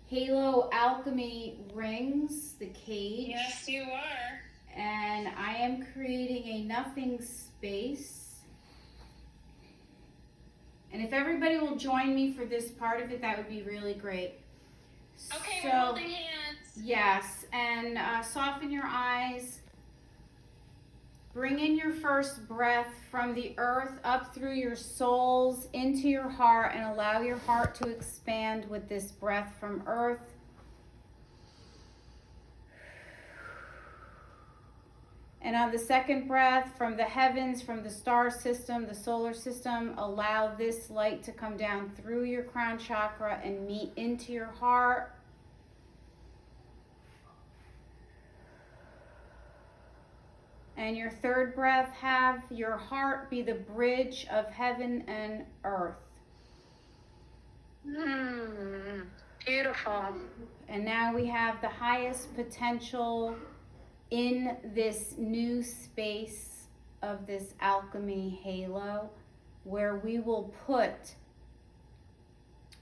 Halo Alchemy rings, the cage. Yes, you are. And I am creating a nothing space. And if everybody will join me for this part of it, that would be really great. Okay, So, we're holding hands. Yes, and soften your eyes. Bring in your first breath from the earth up through your soles into your heart, and allow your heart to expand with this breath from earth. And on the second breath, from the heavens, from the star system, the solar system, allow this light to come down through your crown chakra and meet into your heart. And your third breath, have your heart be the bridge of heaven and earth. Beautiful. And now we have the highest potential in this new space of this alchemy halo, where we will put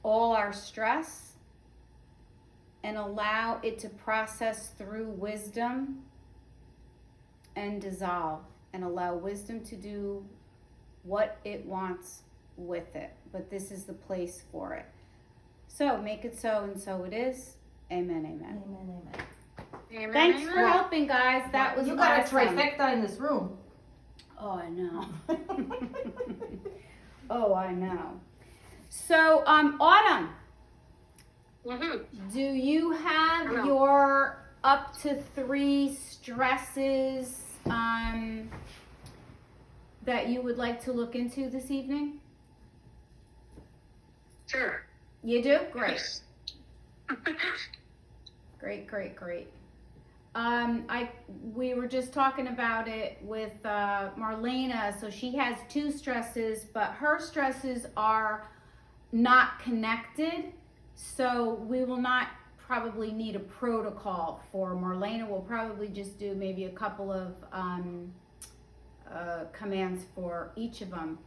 all our stress and allow it to process through wisdom and dissolve, and allow wisdom to do what it wants with it. But this is the place for it. So make it so, and so it is. Amen, amen. Amen, amen. Amen. Thanks amen. for helping, guys. That was You got awesome. a trifecta in this room. Oh, I know. Oh, I know. So, Autumn, do you have Hello. your up to 3 stresses that you would like to look into this evening? Sure. You do? Great. Great. We were just talking about it with Marlena. So she has 2 stresses, but her stresses are not connected. So we will not probably need a protocol for Marlena. We'll probably just do maybe a couple of commands for each of them.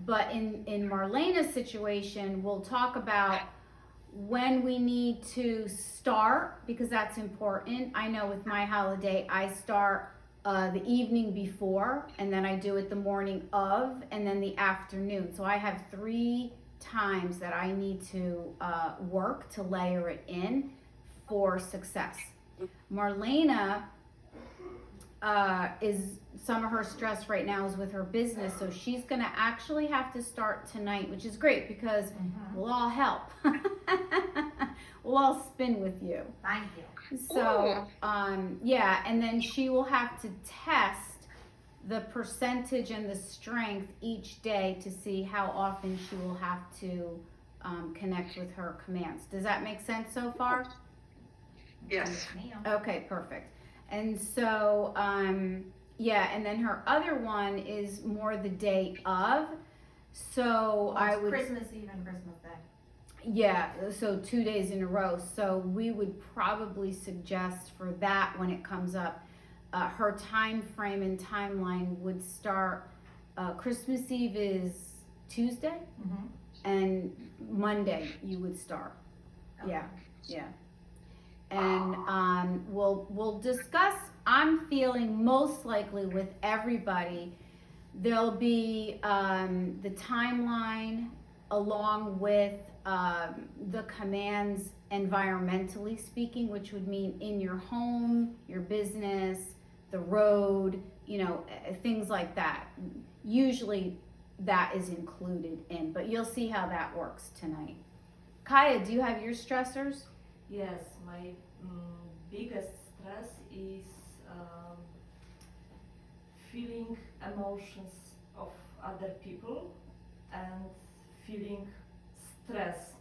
But in Marlena's situation, we'll talk about when we need to start, because that's important. I know with my holiday, I start the evening before, and then I do it the morning of, and then the afternoon. So I have 3 times that I need to work to layer it in for success. Marlena is, some of her stress right now is with her business, so she's gonna actually have to start tonight, which is great because we'll all help. We'll all spin with you. Thank you. So, yeah, and then she will have to test the percentage and the strength each day to see how often she will have to connect with her commands. Does that make sense so far? Yes. Okay, perfect. And so, yeah, and then her other one is more the day of. So I would, Christmas Eve and Christmas Day. yeah, so 2 days in a row. So we would probably suggest for that when it comes up, her time frame and timeline would start, Christmas Eve is Tuesday, and Monday you would start. Okay. Yeah. And we'll discuss. I'm feeling most likely with everybody, there'll be the timeline along with the commands environmentally speaking, which would mean in your home, your business, the road, things like that. Usually that is included in, but you'll see how that works tonight. Kaya, do you have your stressors? Yes, my biggest stress is feeling emotions of other people and feeling stress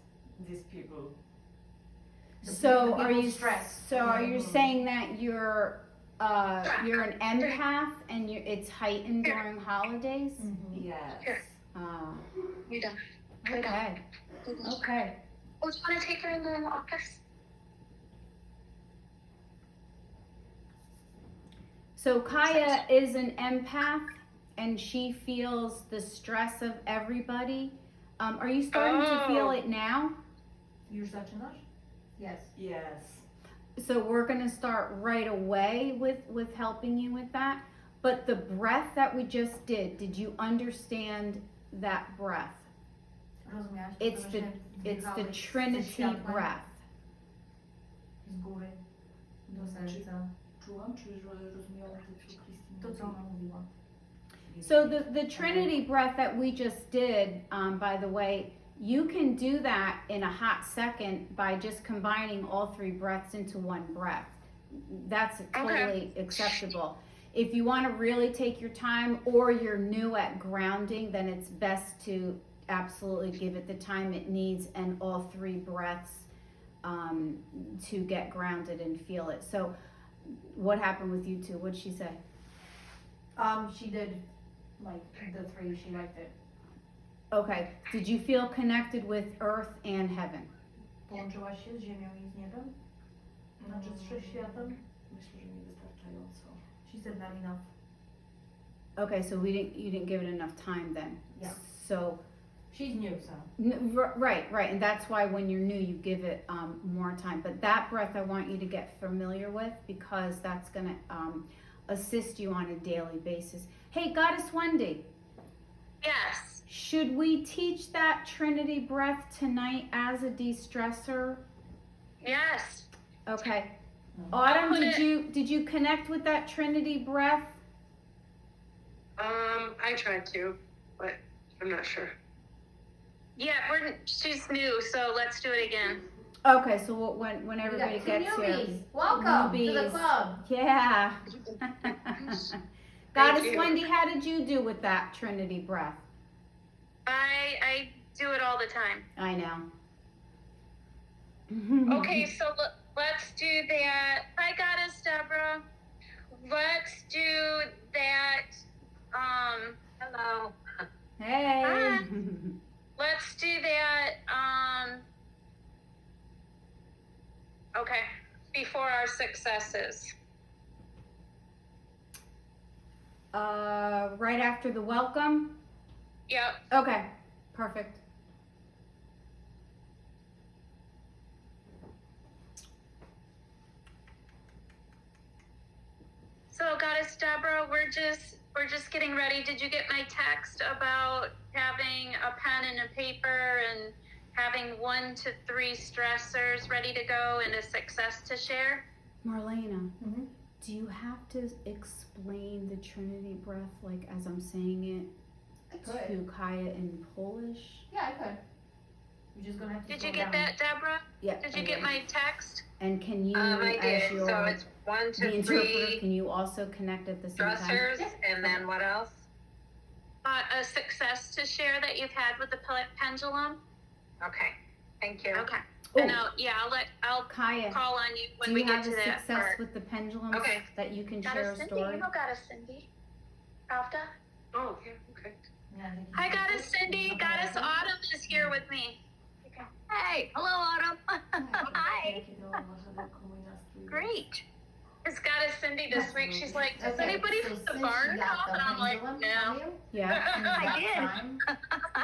these people. So are you stressed? So are you saying that you're an empath and it's heightened during holidays? Yes. We done. Okay. Okay. Oh, do you want to take her in the office? So Kaya is an empath and she feels the stress of everybody. Are you starting to feel it now? Już zaczynasz? Yes. Yes. So we're gonna start right away with helping you with that. But the breath that we just did you understand that breath? Rozumiałaś? To, It's że the się It's the wdychałeś ze Trinity światłem breath. z góry do serca. Czułam, czy że rozumiałam to, co Krystyna To, co ona mówiła. So the Trinity breath that we just did, by the way, you can do that in a hot second by just combining all three breaths into one breath. That's totally acceptable. If you want to really take your time or you're new at grounding, then it's best to absolutely give it the time it needs and all three breaths to get grounded and feel it. So what happened with you two? What'd she say? She did like the three. She liked it. Okay. Did you feel connected with earth and heaven? Połączyłaś się z ziemią i z niebem? Znaczy z wszechświatem? Myślę, że niewystarczająco. She said not enough. Okay, so you didn't give it enough time then. Yeah. So She's new, so. right, and that's why when you're new, you give it more time. But that breath, I want you to get familiar with because that's gonna assist you on a daily basis. Hey, Goddess Wendy, Yes. should we teach that Trinity breath tonight as a de-stressor? Yes. Okay. Autumn, put did you connect with that Trinity breath? I tried to, but I'm not sure. Yeah, she's new, so let's do it again. Okay, so when everybody gets here. Welcome to the Newbies. club. Yeah. Goddess you. Wendy, how did you do with that Trinity breath? I do it all the time. I know. Okay, so let's do that. Hi, Goddess Deborah. Let's do that. Hello. Hey. Hi. Let's do that. Okay, before our successes. Right after the welcome? Yep. Okay, perfect. So, Goddess Deborah, we're just getting ready. Did you get my text about having a pen and a paper and having 1 to 3 stressors ready to go and a success to share? Marlena, Mhm. do you have to explain the Trinity breath like as I'm saying I it could. to Kaya in Polish? Yeah, I could. You're just gonna have to Did slow you get down. that, Deborah? Yeah. Did you get my text? And can you, I as did. your So it's 1 the to interpreter, 3 can you also connect at the same time? dressers, Yeah. and then what else? A success to share that you've had with the pendulum? Okay, thank you. Okay. Oh. And I'll Kaya, call on you when do we you get have to a that success part. with the pendulums Okay. that you can share a Goddess Cindy, story? you know Goddess Cindy. Pravda? Oh, yeah, okay. Yeah, I think you Hi, should. Goddess Cindy. Okay. Goddess Autumn is here with me. Hey, hello, Autumn. Hi. Jakie to ma żadełko mój nastrój. Great. It's Goddess Cindy this week. She's like, does Okay, anybody so from the since barn you got come? the And I'm like, pendulum no. from you, Yeah. since I that did. time,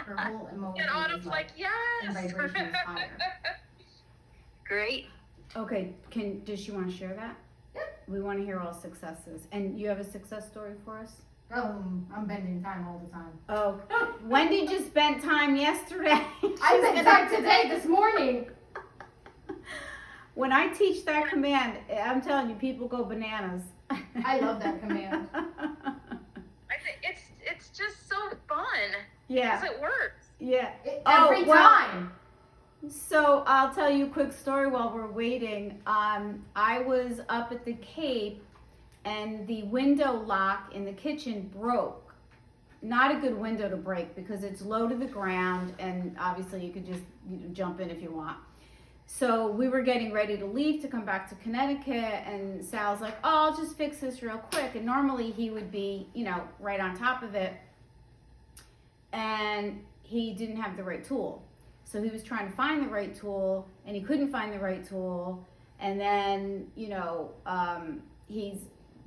her whole emoji And Autumn's is like, and yes. vibration is higher. Great. Okay, does she want to share that? Yep. We want to hear all successes. And you have a success story for us? I'm bending time all the time. Oh, Wendy just spent time yesterday. I spent time today, this morning. When I teach that command, I'm telling you, people go bananas. I love that command. I think it's just so fun. Yeah, Because it works. yeah. Every well- time. So I'll tell you a quick story while we're waiting. I was up at the Cape and the window lock in the kitchen broke. Not a good window to break because it's low to the ground and obviously you could just jump in if you want. So we were getting ready to leave to come back to Connecticut and Sal's like, oh, I'll just fix this real quick. And normally he would be, right on top of it. And he didn't have the right tool. So he was trying to find the right tool and he couldn't find the right tool. And then, he's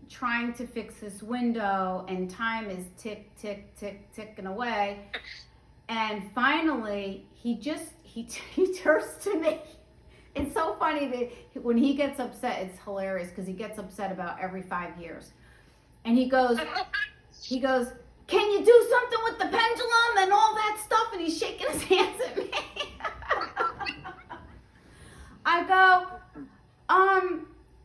trying to fix this window and time is tick, tick, tick, ticking away. And finally, he turns to me It's so funny that when he gets upset, it's hilarious because he gets upset about every 5 years. And he goes, can you do something with the pendulum and all that stuff? And he's shaking his hands at me. I go,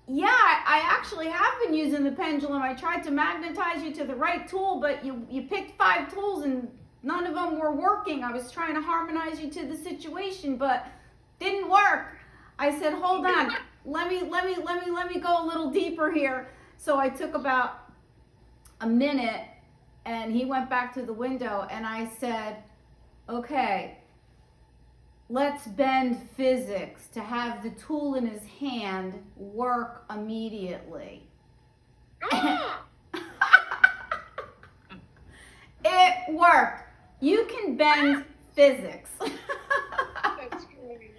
yeah, I actually have been using the pendulum. I tried to magnetize you to the right tool, but you picked 5 tools and none of them were working. I was trying to harmonize you to the situation, but didn't work. I said, hold on, let me go a little deeper here. So I took about a minute and he went back to the window and I said, okay, let's bend physics to have the tool in his hand work immediately. It worked. You can bend physics.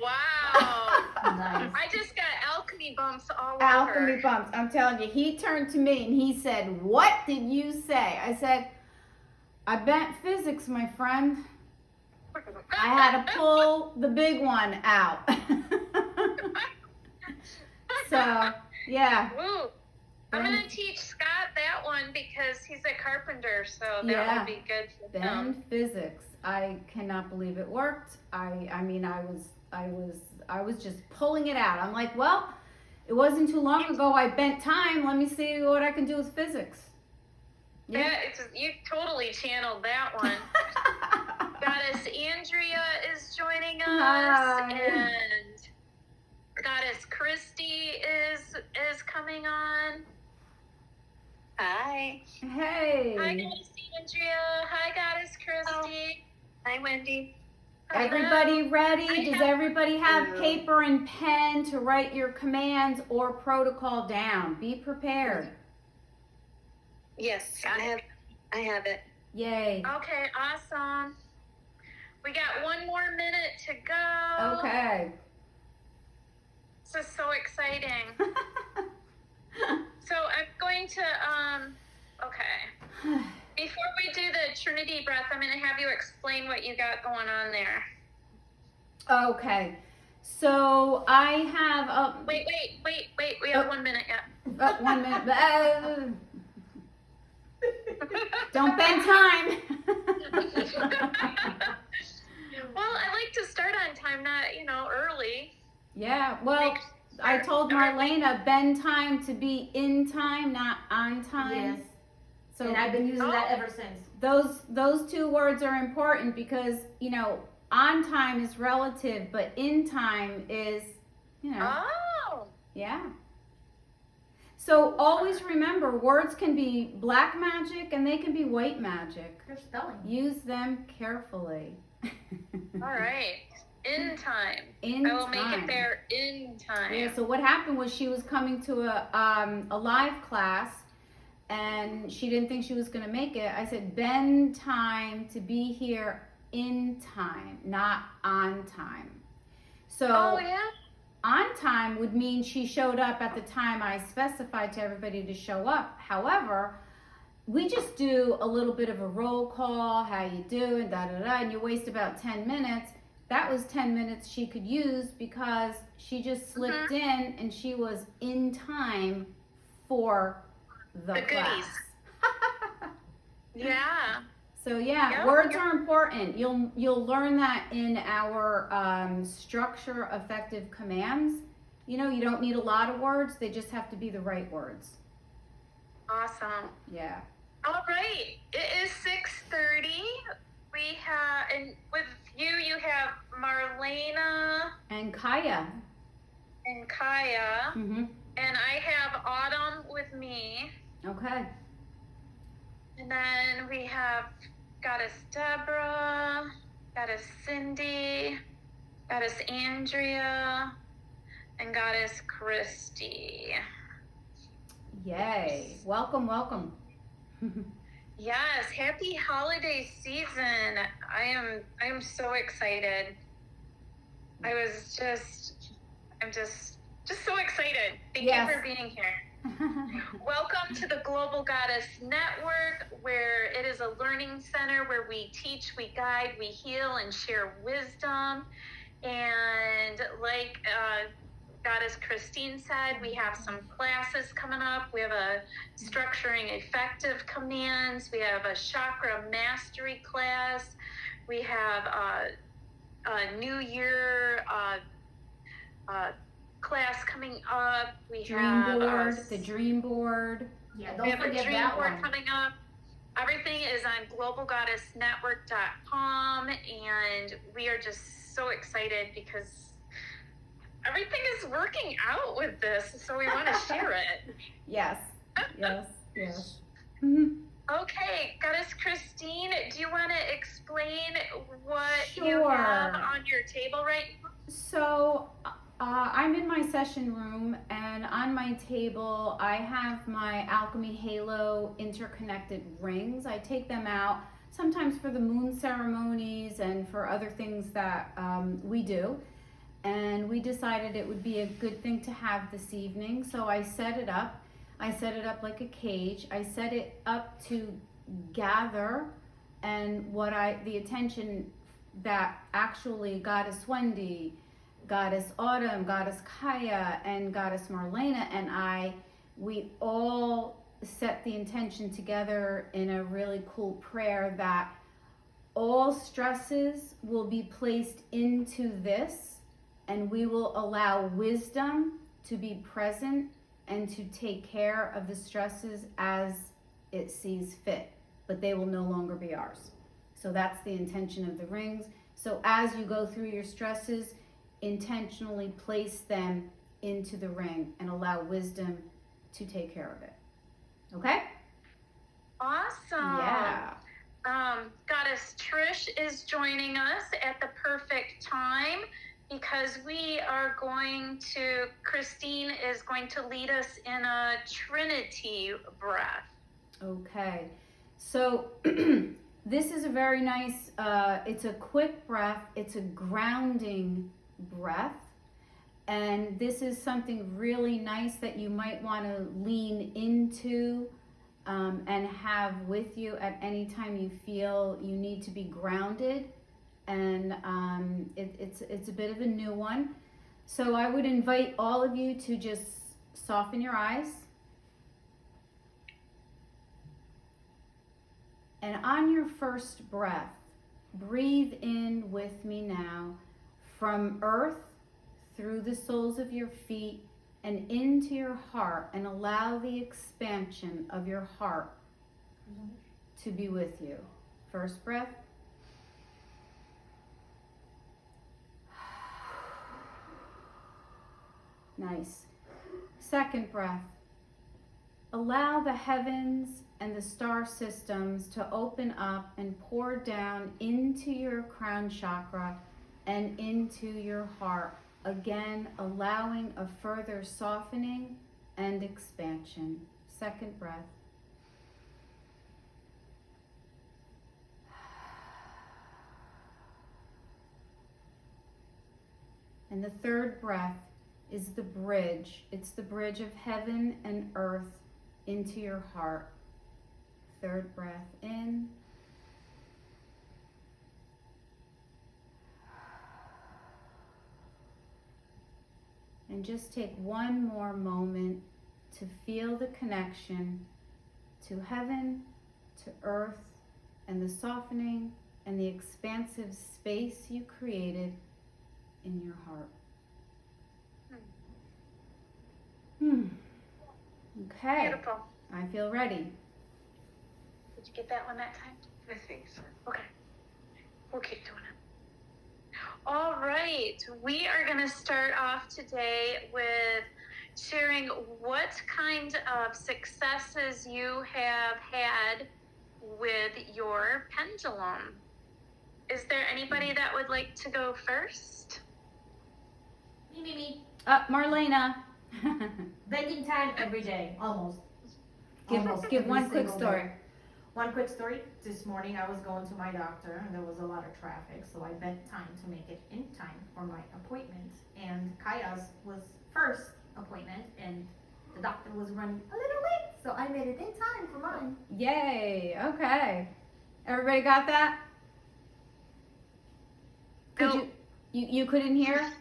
Wow. Nice. I just got alchemy bumps all Alchemy over. bumps. I'm telling you, he turned to me and he said, what did you say? I said, I bent physics, my friend. I had to pull the big one out. So, yeah. Woo. I'm going to teach Scott that one because he's a carpenter, so that Yeah. would be good for him. Bend physics. I cannot believe it worked. I mean, I was just pulling it out. I'm like, well, it wasn't too long ago I bent time. Let me see what I can do with physics. Yeah, you totally channeled that one. Goddess Andrea is joining us, Hi. and Goddess Christy is coming on. Hi. Hey. Hi, Goddess Andrea. Hi, Goddess Christy. Hi, Wendy. Everybody ready? I Does have- everybody have Yeah. paper and pen to write your commands or protocol down? Be prepared. Yes, I have it. Yay. Okay, awesome. We got 1 more minute to go. Okay. This is so exciting. So I'm going to, okay. Before we do the Trinity breath, I'm going to have you explain what you got going on there. Okay. So I have Wait. We have 1 minute yet. 1 minute. Don't bend time. Well, I like to start on time, not, early. Yeah. Well, I told Marlena bend time to be in time, not on time. Yes. So And I've been using that ever since. those 2 words are important because, on time is relative, but in time is, Oh. yeah. So always remember, words can be black magic and they can be white magic. They're spelling. Use them carefully. All right. In time. In I will make time. it there in time. Yeah, so what happened was she was coming to a live class and she didn't think she was going to make it. I said, bend time to be here in time, not on time. So Oh, yeah? on time would mean she showed up at the time I specified to everybody to show up. However, we just do a little bit of a roll call, how you doing, and you waste about 10 minutes. That was 10 minutes she could use because she just slipped in and she was in time for the The class. goodies. Yeah. So yeah, Yeah, words yeah. are important. You'll learn that in our structure effective commands. You don't need a lot of words. They just have to be the right words. Awesome. Yeah. All right. It is 6:30. We have, and with you have Marlena And Kaya. and Kaya, Mhm. and I have Autumn with me. Okay. And then we have Goddess Deborah, Goddess Cindy, Goddess Andrea, and Goddess Christy. Yay. Welcome. Yes, happy holiday season. I am so excited. I'm just so excited. Thank Yes. you for being here. Welcome to the Global Goddess Network, where it is a learning center where we teach, we guide, we heal, and share wisdom. And like Goddess Christine said, we have some classes coming up. We have a structuring effective commands. We have a chakra mastery class. We have a New Year class coming up. We Dream have board, the dream board. Yeah, we don't have a forget dream that board one. coming up. Everything is on globalgoddessnetwork.com, and we are just so excited because everything is working out with this, so we want to share it. Yes, yes, yes. Mhm. Okay, Goddess Christine, do you want to explain what you Sure. have on your table right now? So I'm in my session room, and on my table I have my Alchemy Halo interconnected rings. I take them out sometimes for the moon ceremonies and for other things that we do. And we decided it would be a good thing to have this evening. So I set it up. I set it up like a cage. I set it up to gather and the attention that actually Goddess Wendy, Goddess Autumn, Goddess Kaya, and Goddess Marlena and we all set the intention together in a really cool prayer that all stresses will be placed into this, and we will allow wisdom to be present and to take care of the stresses as it sees fit, but they will no longer be ours. So that's the intention of the rings. So as you go through your stresses, intentionally place them into the ring and allow wisdom to take care of it. Okay? Awesome. Yeah. Goddess Trish is joining us at the perfect time because Christine is going to lead us in a Trinity breath. Okay. So this is a very nice, it's a quick breath. It's a grounding breath. And this is something really nice that you might want to lean into and have with you at any time you feel you need to be grounded. And it's a bit of a new one. So I would invite all of you to just soften your eyes. And on your first breath, breathe in with me now from earth through the soles of your feet and into your heart, and allow the expansion of your heart to be with you. First breath. Nice. Second breath. Allow the heavens and the star systems to open up and pour down into your crown chakra and into your heart. Again, allowing a further softening and expansion. Second breath. And the third breath is the bridge. It's the bridge of heaven and earth into your heart. Third breath in. And just take one more moment to feel the connection to heaven, to earth, and the softening and the expansive space you created in your heart. Okay. Beautiful. I feel ready. Did you get that one that time? I think so. Okay. We'll keep doing it. All right. We are going to start off today with sharing what kind of successes you have had with your pendulum. Is there anybody that would like to go first? Me. Marlena. Bending time every day, almost. Give Almost one every quick single story. day. One quick story. This morning I was going to my doctor and there was a lot of traffic, so I bent time to make it in time for my appointment. And Kaya's was first appointment and the doctor was running a little late, so I made it in time for mine. Yay. Okay. Everybody got that? Could No. you couldn't hear?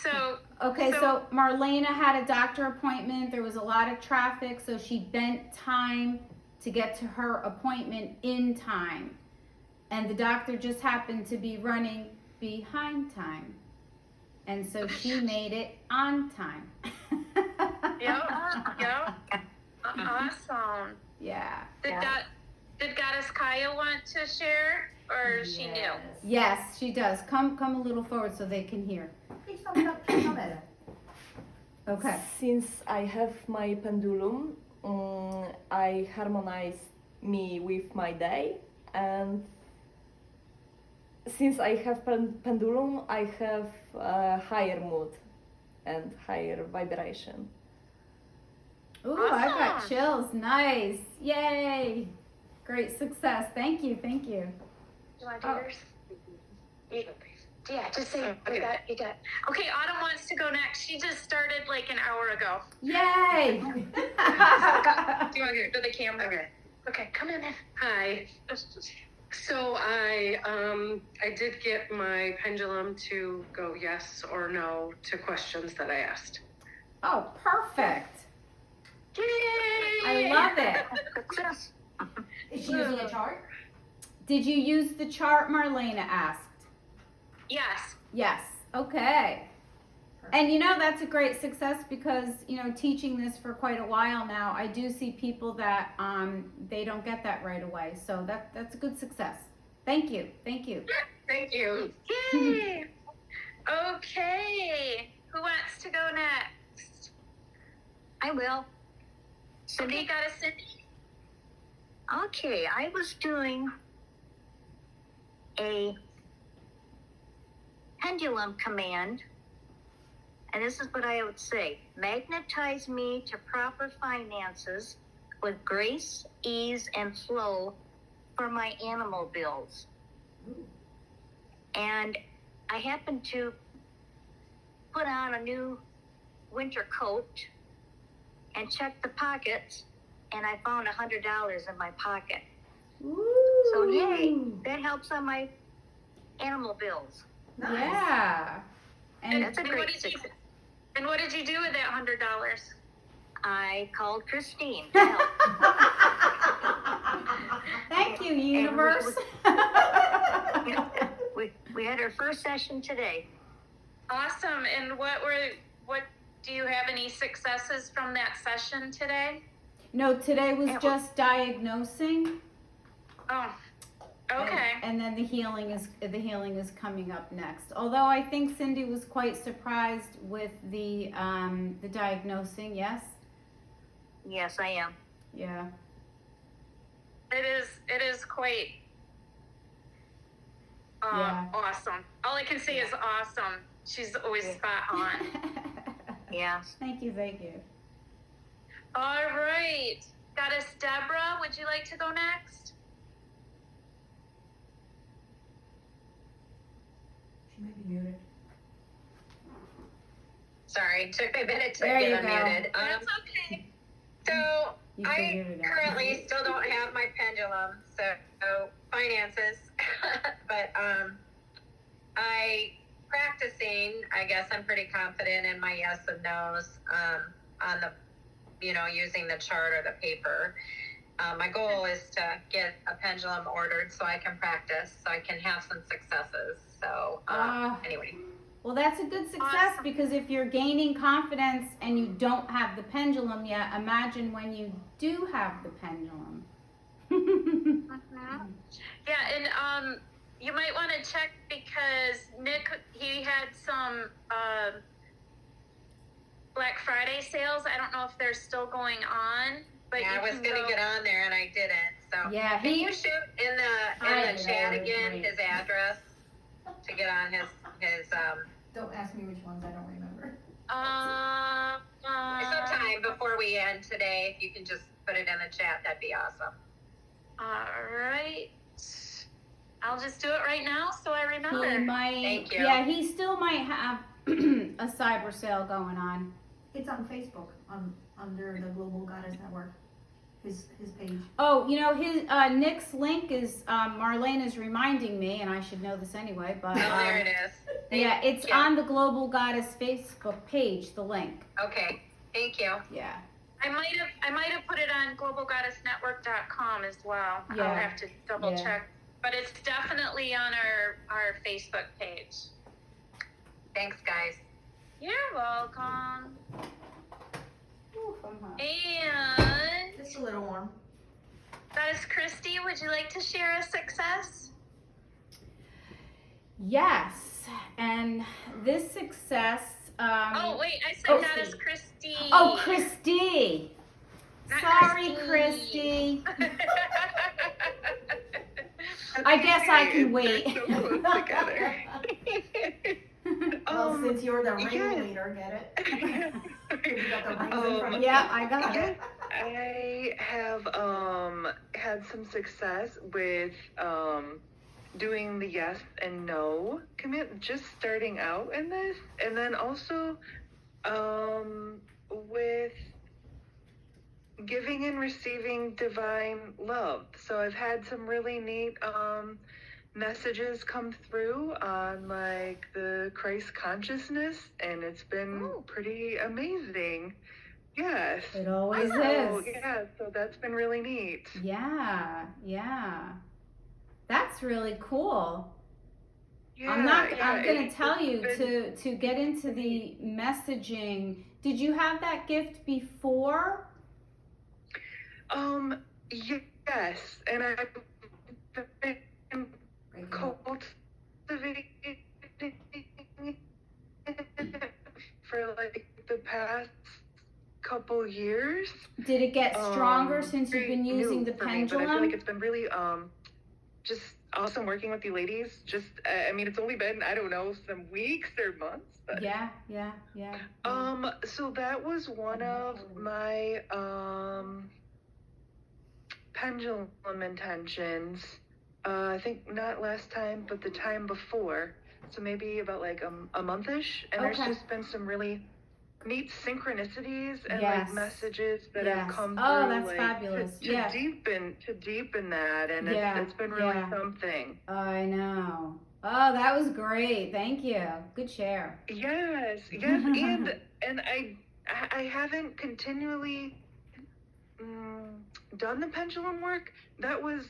So, Okay, so Marlena had a doctor appointment. There was a lot of traffic, so she bent time to get to her appointment in time. And the doctor just happened to be running behind time. And so she made it on time. yep. Awesome. Yeah. Did Goddess Kaya want to share, or she knew? Yes, she does. Come a little forward so they can hear. Please come better. Okay. Since I have my pendulum, I harmonize me with my day, and since I have pendulum, I have a higher mood and higher vibration. Ooh, I got Awesome. chills. Nice. Yay. Great success. Thank you. You want to do Oh. yours? Yeah, just say you got. Okay, Autumn wants to go next. She just started like an hour ago. Yay. Do you want to go to the camera? Okay, come in. Hi. So I did get my pendulum to go yes or no to questions that I asked. Oh, perfect. Yay! I love it. Is she using a chart? Did you use the chart Marlena asked? Yes. Yes. Okay. And you know, that's a great success because, you know, teaching this for quite a while now, I do see people that they don't get that right away. So that's a good success. Thank you. Thank you. Yay! Okay. Who wants to go next? I will. Okay, got a Cindy. Okay, I was doing a pendulum command, and this is what I would say: magnetize me to proper finances with grace, ease, and flow for my animal bills. And I happened to put on a new winter coat and checked the pockets, and I found $100 in my pocket. Ooh. So yay, that helps on my animal bills. Nice. Yeah. And That's a And great what did you? success. And what did you do with that $100? I called Christine to help. thank you, universe. We had our first session today. Awesome. And what do you have any successes from that session today? No, today was just diagnosing. Oh, okay. And then the healing is coming up next. Although I think Cindy was quite surprised with the diagnosing. Yes. Yes, I am. Yeah. It is quite Yeah. awesome. All I can say is awesome. She's always spot on. Yes. Thank you. All right. Goddess Deborah, would you like to go next? She might be muted. Sorry, took me a minute to There you get go. unmuted. That's okay. So You I figured it out. currently still don't have my pendulum, so finances, but I practicing. I guess I'm pretty confident in my yes and no's on the, using the chart or the paper. My goal is to get a pendulum ordered so I can practice, so I can have some successes. So anyway. Well, that's a good success Awesome. because if you're gaining confidence and you don't have the pendulum yet, imagine when you do have the pendulum. Yeah, and you might want to check because Nick, he had some Black Friday sales. I don't know if they're still going on, but Yeah, I was gonna get on there and I didn't. So Yeah, can you shoot in the chat again great. his address to get on his Don't ask me which ones, I don't remember. sometime before we end today, if you can just put it in the chat, that'd be awesome. All right. I'll just do it right now so I remember. He might, Thank you. yeah, he still might have a cyber sale going on. It's on Facebook, under the Global Goddess Network. his page? Oh, you know, his Nick's link is Marlene is reminding me, and I should know this anyway, but Oh, there it is. yeah, it's you. on the Global Goddess Facebook page, the link. Okay, thank you. Yeah. I might have put it on globalgoddessnetwork.com as well. Yeah. I'll have to double Yeah. check. But it's definitely on our Facebook page. Thanks, guys. You're welcome. Ooh, I'm hot. And It's a little warm. Goddess Christy, would you like to share a success? Yes, and this success. Oh wait, I said oh, Goddess Christy. Oh, Christy. Not Sorry, Christy. Christy. I guess I can wait. They're so close together. Well, since you're the yes. ringleader, get it? You got the rings in front of Yeah, you. I got it. I have had some success with doing the yes and no commit, just starting out in this, and then also with giving and receiving divine love. So I've had some really neat messages come through on like the Christ consciousness, and it's been pretty amazing. Yes. It always So, is. yeah, so that's been really neat. Yeah, yeah. That's really cool. Yeah, I'm not. yeah, I'm gonna it's tell you been- to get into the messaging. Did you have that gift before? Yes, and I've been Breaking up. cultivating for like the past couple years. Did it get stronger since you've been Very using new the for me, but I feel pendulum? like it's been really just awesome working with you ladies. Just I mean, it's only been, I don't know, some weeks or months, but Yeah. so that was one of my pendulum intentions. I think not last time, but the time before. So maybe about like a month-ish. And Okay. there's just been some really neat synchronicities and Yes. like messages that Yes. have come through. Oh, that's like, fabulous. To Yeah. deepen that, and Yeah, it's been really yeah. something. I know. Oh, that was great. Thank you. Good share. Yes, and I haven't continually done the pendulum work. That was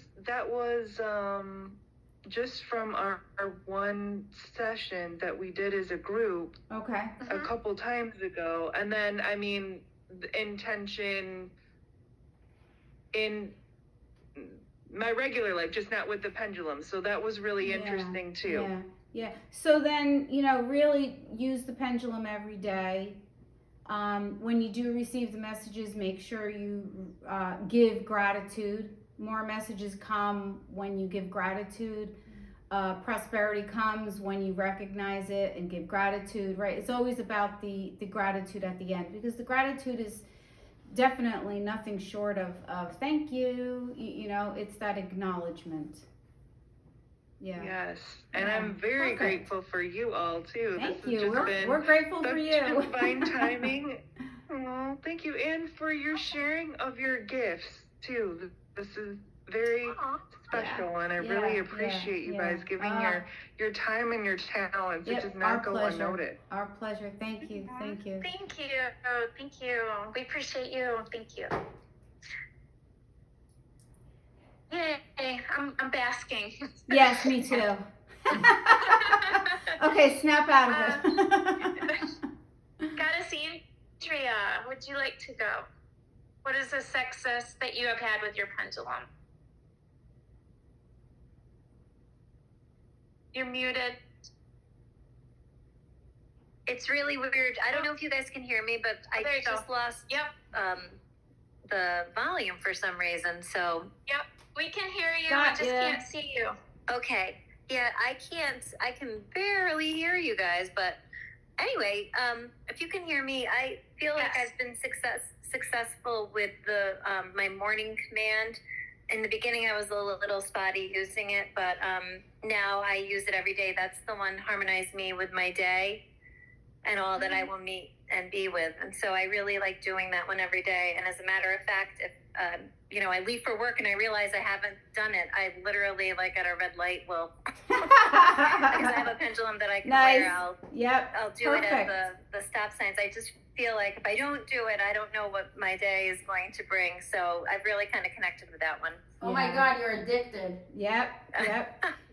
just from our one session that we did as a group Okay. a couple times ago, and then I mean the intention in my regular life, just not with the pendulum. So that was really Yeah, interesting too. Yeah. So then, really use the pendulum every day. When you do receive the messages, make sure you give gratitude. More messages come when you give gratitude. Prosperity comes when you recognize it and give gratitude, right? It's always about the gratitude at the end, because the gratitude is definitely nothing short of thank you. It's that acknowledgement. Yeah. Yes, and Yeah. I'm very Perfect. grateful for you all too. Thank This you. has just been We're grateful for such you. divine timing. Oh, thank you, and for your sharing of your gifts too. This is very special, and I really appreciate you guys giving your time and your talents. Yep, It does our not go pleasure. unnoted. Our pleasure. Thank you. Thank you. Thank you. Thank you. We appreciate you. Thank you. Yay, I'm basking. Yes, me too. Okay, snap out of it. Goddess Andrea, would you like to go? What is the success that you have had with your pendulum? You're muted. It's really weird. I don't know if you guys can hear me, but I there you just lost Yep, the volume for some reason. So, we can hear you. Got I just ya. can't see you. okay. Yeah, I can barely hear you guys, but anyway, if you can hear me, I feel like Yes. I've been successful with the my morning command. In the beginning, I was a little spotty using it, but now I use it every day. That's the one harmonize me with my day and all that I will meet and be with. And so I really like doing that one every day. And as a matter of fact, if you know, I leave for work and I realize I haven't done it. I literally, like at a red light, will, because I have a pendulum that I can wear. I'll do it at the stop signs. I just feel like if I don't do it, I don't know what my day is going to bring. So I've really kind of connected with that one. Oh my God, you're addicted. Yep.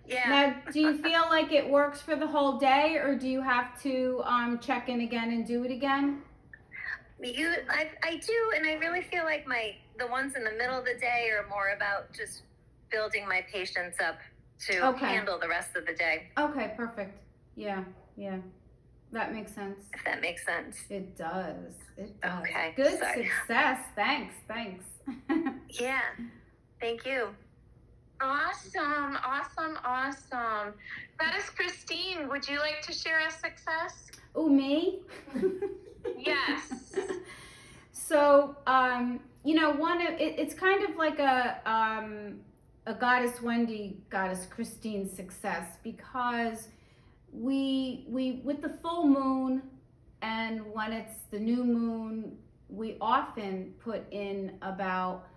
Yeah. Now, do you feel like it works for the whole day, or do you have to check in again and do it again? I do, and I really feel like the ones in the middle of the day are more about just building my patience up to handle the rest of the day. Okay, perfect. Yeah. That makes sense. If that makes sense. It does. Okay. Good success. Thanks. Yeah. Thank you. Awesome. That is Christine. Would you like to share a success? Oh, me? Yes. So, you know, it's kind of like a Goddess Wendy, Goddess Christine success, because we with the full moon and when it's the new moon, we often put in about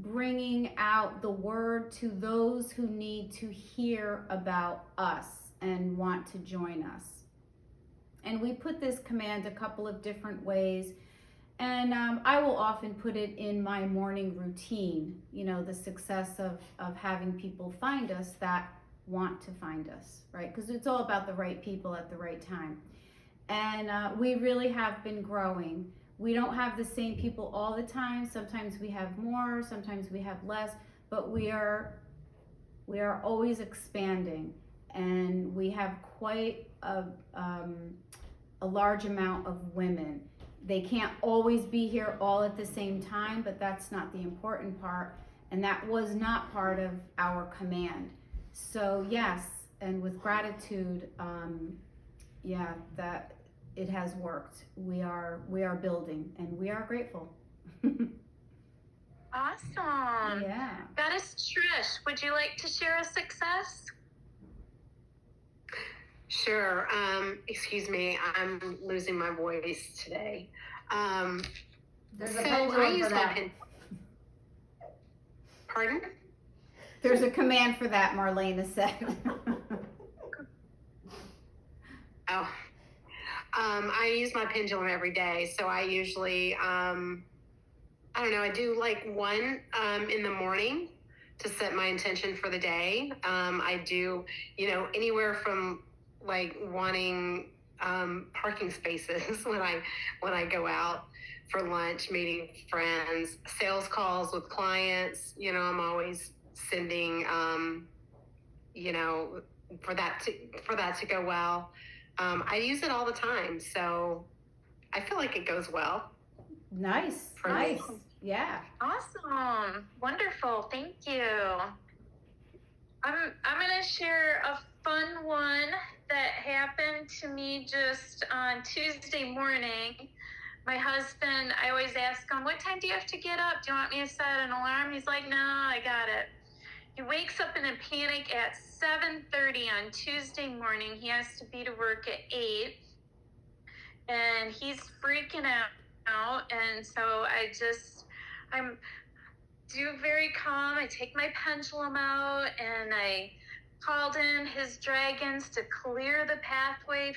bringing out the word to those who need to hear about us and want to join us. And we put this command a couple of different ways. And I will often put it in my morning routine, you know, the success of having people find us that want to find us, right? Because it's all about the right people at the right time. And we really have been growing. We don't have the same people all the time. Sometimes we have more, sometimes we have less, but we are always expanding. And we have quite a large amount of women. They can't always be here all at the same time, but that's not the important part. And that was not part of our command. So yes, and with gratitude, that it has worked. We are building, and we are grateful. Awesome. Yeah. That is Trish. Would you like to share a success? Sure. Excuse me, I'm losing my voice today. There's a pendulum for that. Pardon? There's a command for that, Marlena said. I use my pendulum every day, so I usually, I don't know, I do like one in the morning to set my intention for the day. I do, you know, anywhere from like wanting parking spaces when I go out for lunch, meeting friends, sales calls with clients. You know, I'm always sending, you know, for that to go well. I use it all the time, so I feel like it goes well. Nice. Yeah. Awesome. Wonderful. Thank you. I'm gonna share a fun one that happened to me just on Tuesday morning. My husband, I always ask him, what time do you have to get up? Do you want me to set an alarm? He's like, no, I got it. He wakes up in a panic at 7:30 on Tuesday morning. He has to be to work at 8. And he's freaking out. And so I'm very calm. I take my pendulum out and I called in his dragons to clear the pathway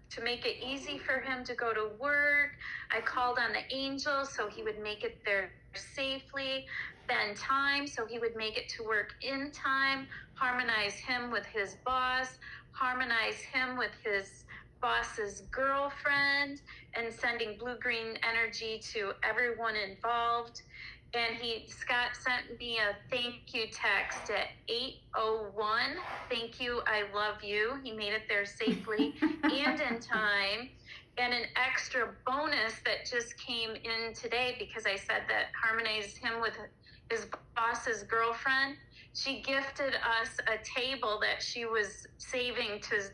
to make it easy for him to go to work. I called on the angels so he would make it there safely, spend time so he would make it to work in time, harmonize him with his boss, harmonize him with his boss's girlfriend, and sending blue-green energy to everyone involved. And Scott sent me a thank you text at 8:01. Thank you, I love you. He made it there safely and in time. And an extra bonus that just came in today because I said that harmonized him with his boss's girlfriend. She gifted us a table that she was saving to,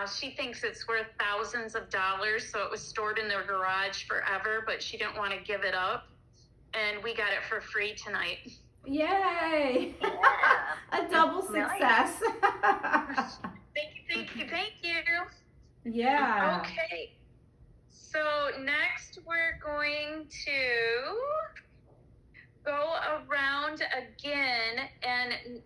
she thinks it's worth thousands of dollars. So it was stored in their garage forever, but she didn't want to give it up. And we got it for free tonight. Yay! A double success. Thank you. Yeah. Okay. So next we're going to go around again, and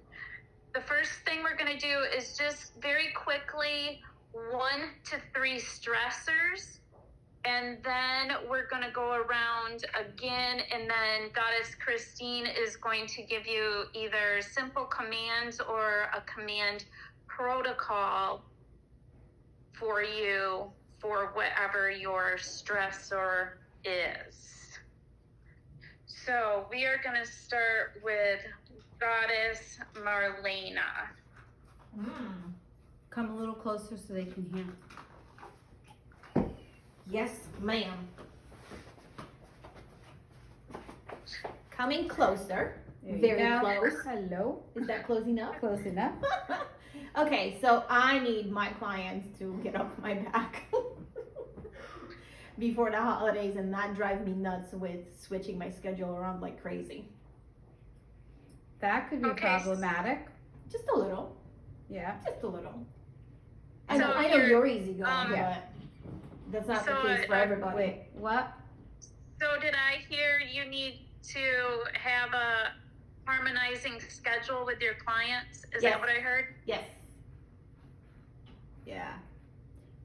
the first thing we're going to do is just very quickly 1 to 3 stressors, and then we're going to go around again, and then Goddess Christine is going to give you either simple commands or a command protocol for you for whatever your stressor is. So we are going to start with Goddess Marlena. Come a little closer so they can hear. Yes, ma'am. Coming closer. There you Very go. close. Hello. Is that close enough? Close enough. Okay, so I need my clients to get off my back before the holidays and not drive me nuts with switching my schedule around like crazy. That could be Okay. problematic. Just a little. Yeah. Just a little. So I know you're easygoing, yeah. but that's not So, the case for everybody. Wait, what? So did I hear you need to have a harmonizing schedule with your clients? Is Yes. that what I heard? Yes. Yeah.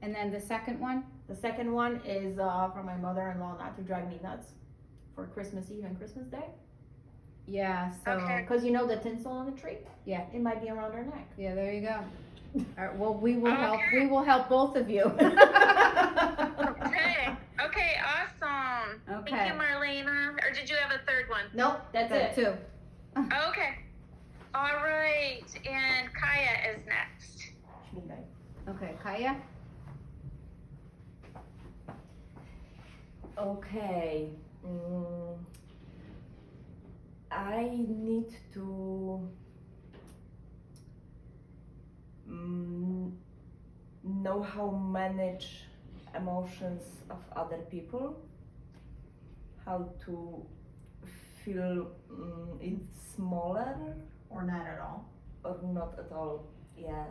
And then the second one? The second one is for my mother-in-law not to drive me nuts for Christmas Eve and Christmas Day. Yeah, so. Okay. Because you know the tinsel on the tree? Yeah. It might be around her neck. Yeah, there you go. All right, well, we will help. Okay. We will help both of you. Okay. Okay, awesome. Okay. Thank you, Marlena. Or did you have a third one? Nope, that's Got it. 2. Okay. All right. And Kaya is next. Okay, Kaya? Okay. I need to know how manage emotions of other people, how to feel it smaller Or not at all. or not at all. Yes.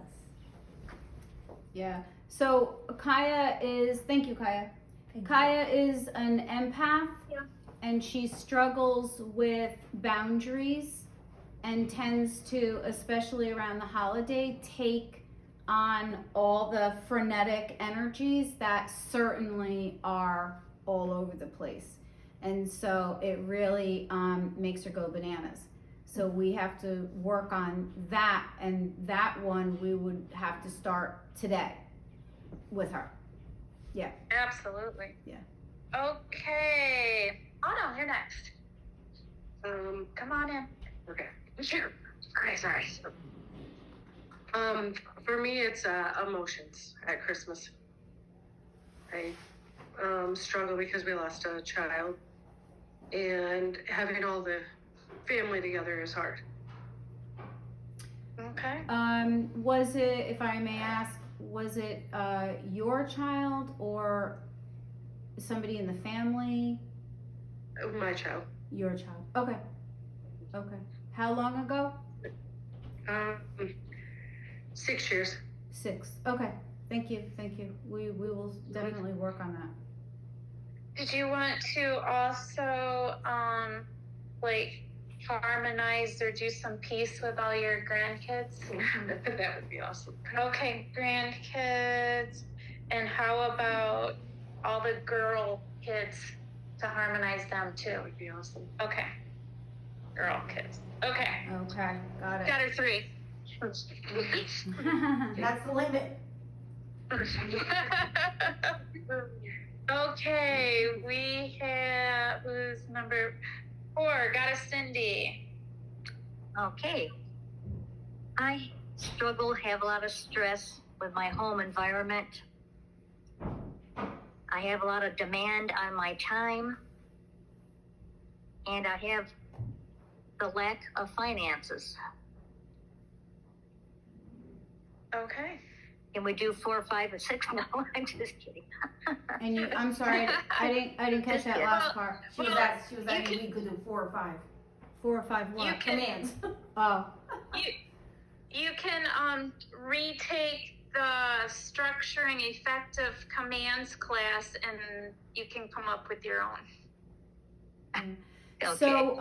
Yeah. So Kaya is, thank you, Kaya. Kaya is an empath, and she struggles with boundaries and tends to, especially around the holiday, take on all the frenetic energies that certainly are all over the place. And so it really makes her go bananas. So we have to work on that, and that one we would have to start today with her. Yeah. Absolutely. Yeah. Okay. Autumn, you're next. Come on in. Okay. Sure. Okay, sorry. For me, it's emotions at Christmas. I struggle because we lost a child, and having all the family together is hard. Okay. Was it, if I may ask, was it your child or somebody in the family? My child. Your child. Okay. Okay. How long ago? 6 years. 6. Okay. Thank you. Thank you. We will definitely work on that. Did you want to also like harmonize or do some peace with all your grandkids? That would be awesome. Okay, grandkids. And how about all the girl kids to harmonize them too? That would be awesome. Okay. Girl kids. Okay. Okay. Got it. Got her 3. That's the limit. Okay, we have, who's number 4? Got a Cindy. Okay. I struggle, have a lot of stress with my home environment. I have a lot of demand on my time. And I have the lack of finances. Okay. Can we do 4, 5, and 6? No, I'm just kidding. And you, I'm sorry, I didn't catch that last part. She was asking if we could do 4 or 5 4 or 5 what? can- commands. Oh. You can retake the structuring effective commands class, and you can come up with your own. Okay. So,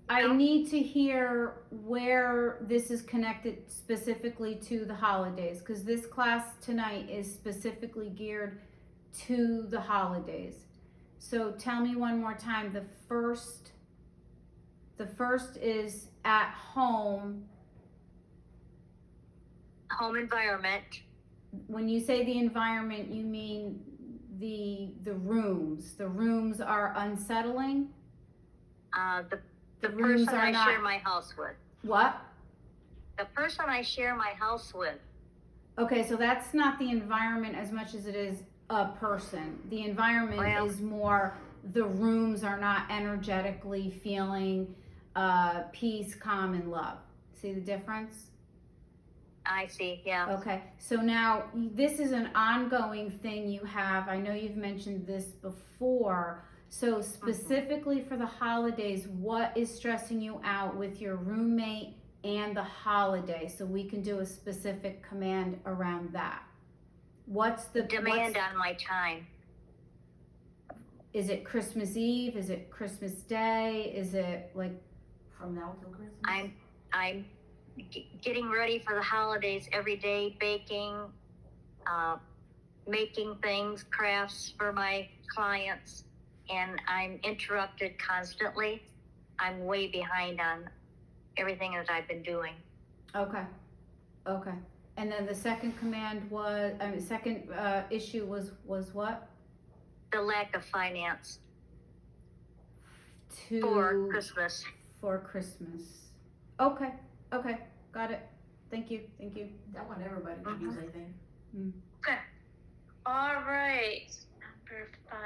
I need to hear where this is connected specifically to the holidays, because this class tonight is specifically geared to the holidays. So tell me one more time, the first is at home. Home environment. When you say the environment, you mean the rooms. The rooms are unsettling? The rooms person are I not- share my house with. What? The person I share my house with. Okay, so that's not the environment as much as it is a person. The environment Well- is more the rooms are not energetically feeling peace, calm, and love. See the difference? I see, yeah. Okay, so now this is an ongoing thing you have. I know you've mentioned this before. So specifically for the holidays, what is stressing you out with your roommate and the holiday? So we can do a specific command around that. What's the Demand on my time. Is it Christmas Eve? Is it Christmas Day? Is it like From now till Christmas? I'm getting ready for the holidays every day, baking, making things, crafts for my clients, and I'm interrupted constantly. I'm way behind on everything that I've been doing. okay. And then the second command was second issue was what? The lack of finance To for Christmas. For Christmas. Okay, got it. Thank you. That one everybody can use, I think. Okay. All right. Number 5.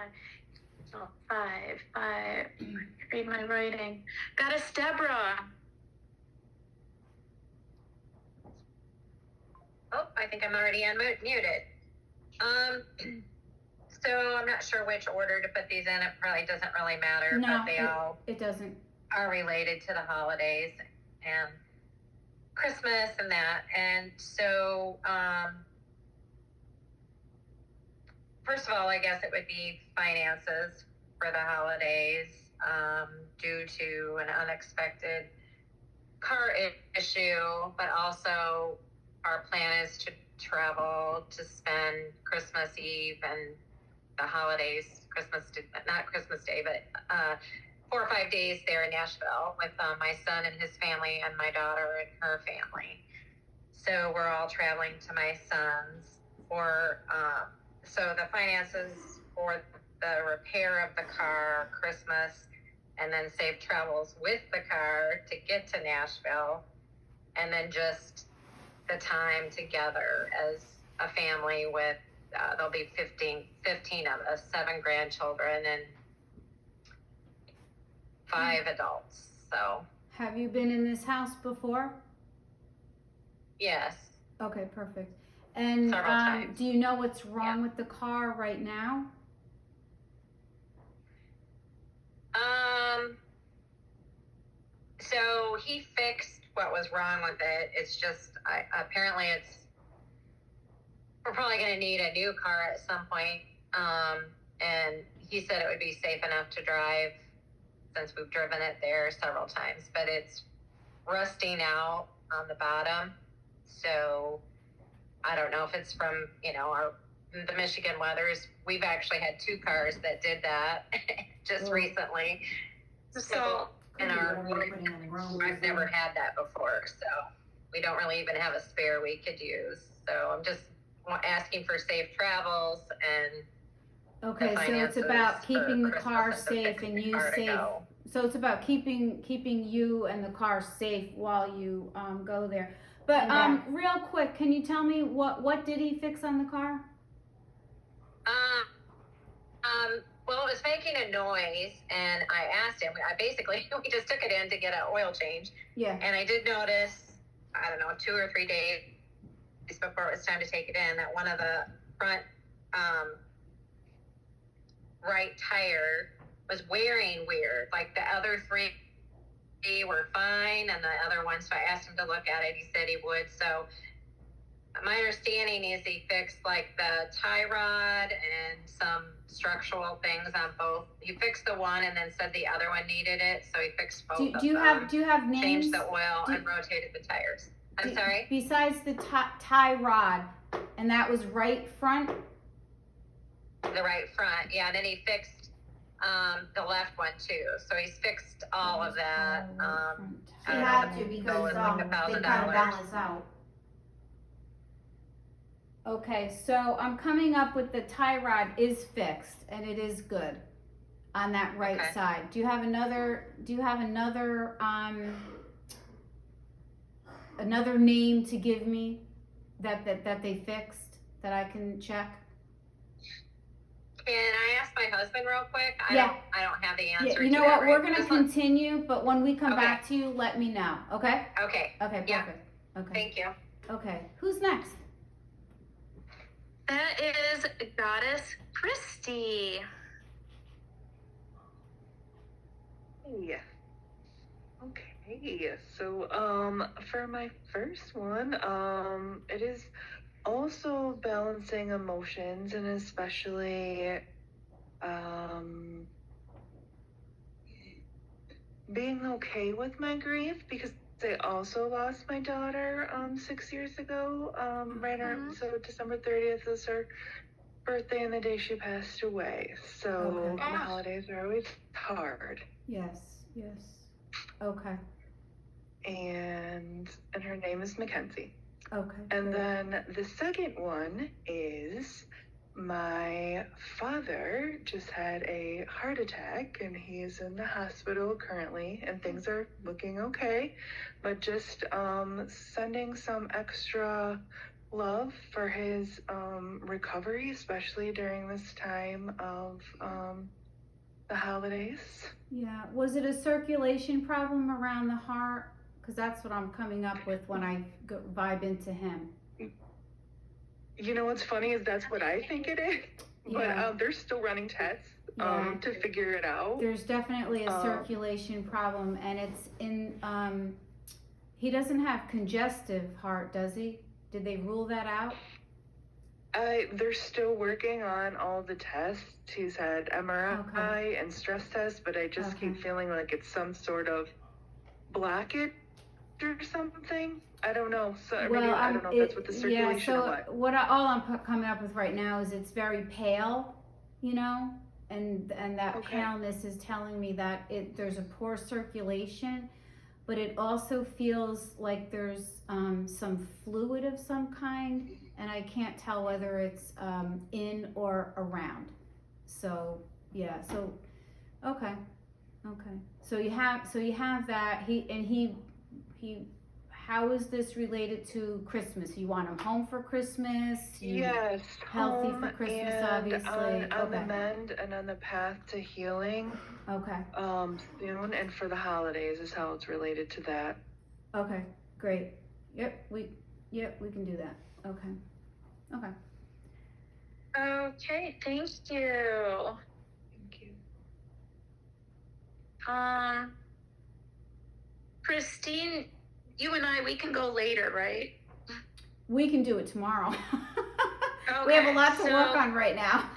Oh, 5. Read my writing. Got us, Deborah. Oh, I think I'm already muted. So I'm not sure which order to put these in. It probably doesn't really matter, No, but they all it doesn't. are related to the holidays and Christmas and that. And so, first of all, I guess it would be finances for the holidays, due to an unexpected car issue, but also our plan is to travel to spend Christmas Eve and the holidays, not Christmas Day, but 4 or 5 days there in Nashville with my son and his family and my daughter and her family. So we're all traveling to my son's for, so the finances for the repair of the car, Christmas, and then safe travels with the car to get to Nashville, and then just the time together as a family with, there'll be 15 of us, 7 grandchildren and 5 adults. So, Have you been in this house before? yes. Okay, perfect. And Several times. do you know what's wrong with the car right now? So he fixed what was wrong with it. It's just, apparently we're probably going to need a new car at some point. And he said it would be safe enough to drive since we've driven it there several times, but it's rusting out on the bottom. So I don't know if it's from, the Michigan weathers. We've actually had 2 cars that did that just recently. So, And I've never had that before, so we don't really even have a spare we could use. So I'm just asking for safe travels and Okay, so it's about keeping the car safe and you safe. So it's about keeping you and the car safe while you go there. But real quick, can you tell me what did he fix on the car? Well, it was making a noise, and I asked him. We just took it in to get an oil change. Yeah. And I did notice, 2 or 3 days before it was time to take it in, that one of the front right tire was wearing weird. Like the other 3 were fine, and the other one. So I asked him to look at it. He said he would. So my understanding is he fixed like the tie rod and some structural things on both. He fixed the one and then said the other one needed it, so he fixed both of them. Do you have names? Changed the oil and rotated the tires. I'm sorry? Besides the tie rod, and that was right front? The right front, yeah. And then he fixed the left one too. So he's fixed all of that. He had to because it's like they kind of $1,000. balance out. Okay, so I'm coming up with the tie rod is fixed and it is good on that right side. Do you have another another name to give me that they fixed that I can check? Can I ask my husband real quick? I don't have the answer. Yeah, you know to what? that We're right gonna now. continue, but when we come back to you, let me know. Okay? Okay. Okay, Yeah. perfect. Okay. Thank you. Okay. Who's next? That is Goddess Christy. Yeah. Okay. So, for my first one, it is also balancing emotions and especially, being okay with my grief because I also lost my daughter, 6 years ago, so December 30th was her birthday and the day she passed away. So Okay. the holidays are always hard. Yes. Okay. And her name is Mackenzie. Okay. And good. then the second one is my father just had a heart attack and he is in the hospital currently and things are looking okay, but just sending some extra love for his recovery, especially during this time of the holidays. Yeah. Was it a circulation problem around the heart? Because that's what I'm coming up with when I vibe into him. You know what's funny is that's what I think it is, but they're still running tests to figure it out. There's definitely a circulation problem, and it's in. He doesn't have congestive heart, does he? Did they rule that out? They're still working on all the tests. He's had MRI and stress tests, but I just keep feeling like it's some sort of blockage or something. I don't know. So I don't know if that's what the circulation or what. All I'm coming up with right now is it's very pale, and that paleness is telling me that there's a poor circulation, but it also feels like there's some fluid of some kind, and I can't tell whether it's in or around. So yeah. So okay. So you have that. He. How is this related to Christmas? You want him home for Christmas? Yes, healthy for Christmas, and obviously. on the mend and on the path to healing. Okay. Soon and for the holidays is how it's related to that. Okay, great. Yep, we can do that. Okay. Okay, thank you. Thank you. Christine, you and I, we can go later, right? We can do it tomorrow. We have a lot to work on right now.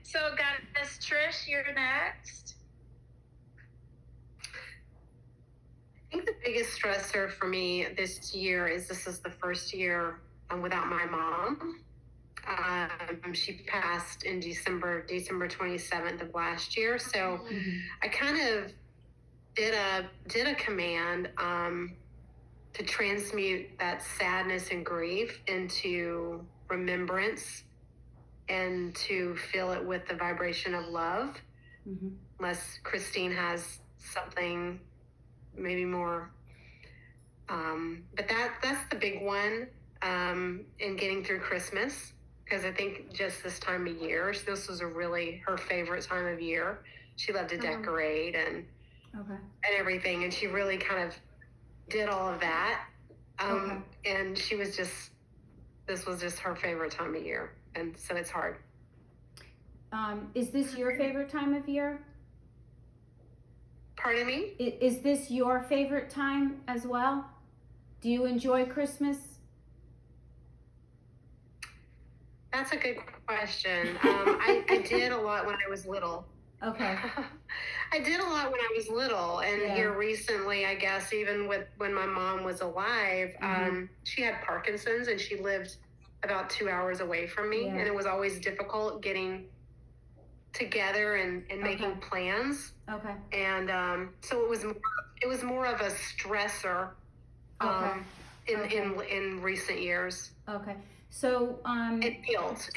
So, Goddess Trish, you're next. I think the biggest stressor for me this year is this is the first year without my mom. She passed in December 27th of last year. So I kind of did a command to transmute that sadness and grief into remembrance and to fill it with the vibration of love. Unless Christine has something maybe more. But that's the big one in getting through Christmas, because I think just this time of year, this was really her favorite time of year. She loved to decorate and everything, and she really kind of did all of that. And this was just her favorite time of year, and so it's hard. Is this your favorite time of year? Pardon me? Is this your favorite time as well? Do you enjoy Christmas? That's a good question. I did a lot when I was little. Okay. I did a lot when I was little, and Yeah. here recently, I guess, even with when my mom was alive, she had Parkinson's, and she lived about 2 hours away from me, Yeah. and it was always difficult getting together and making plans. Okay. And so it was more of a stressor in recent years. Okay. So It built.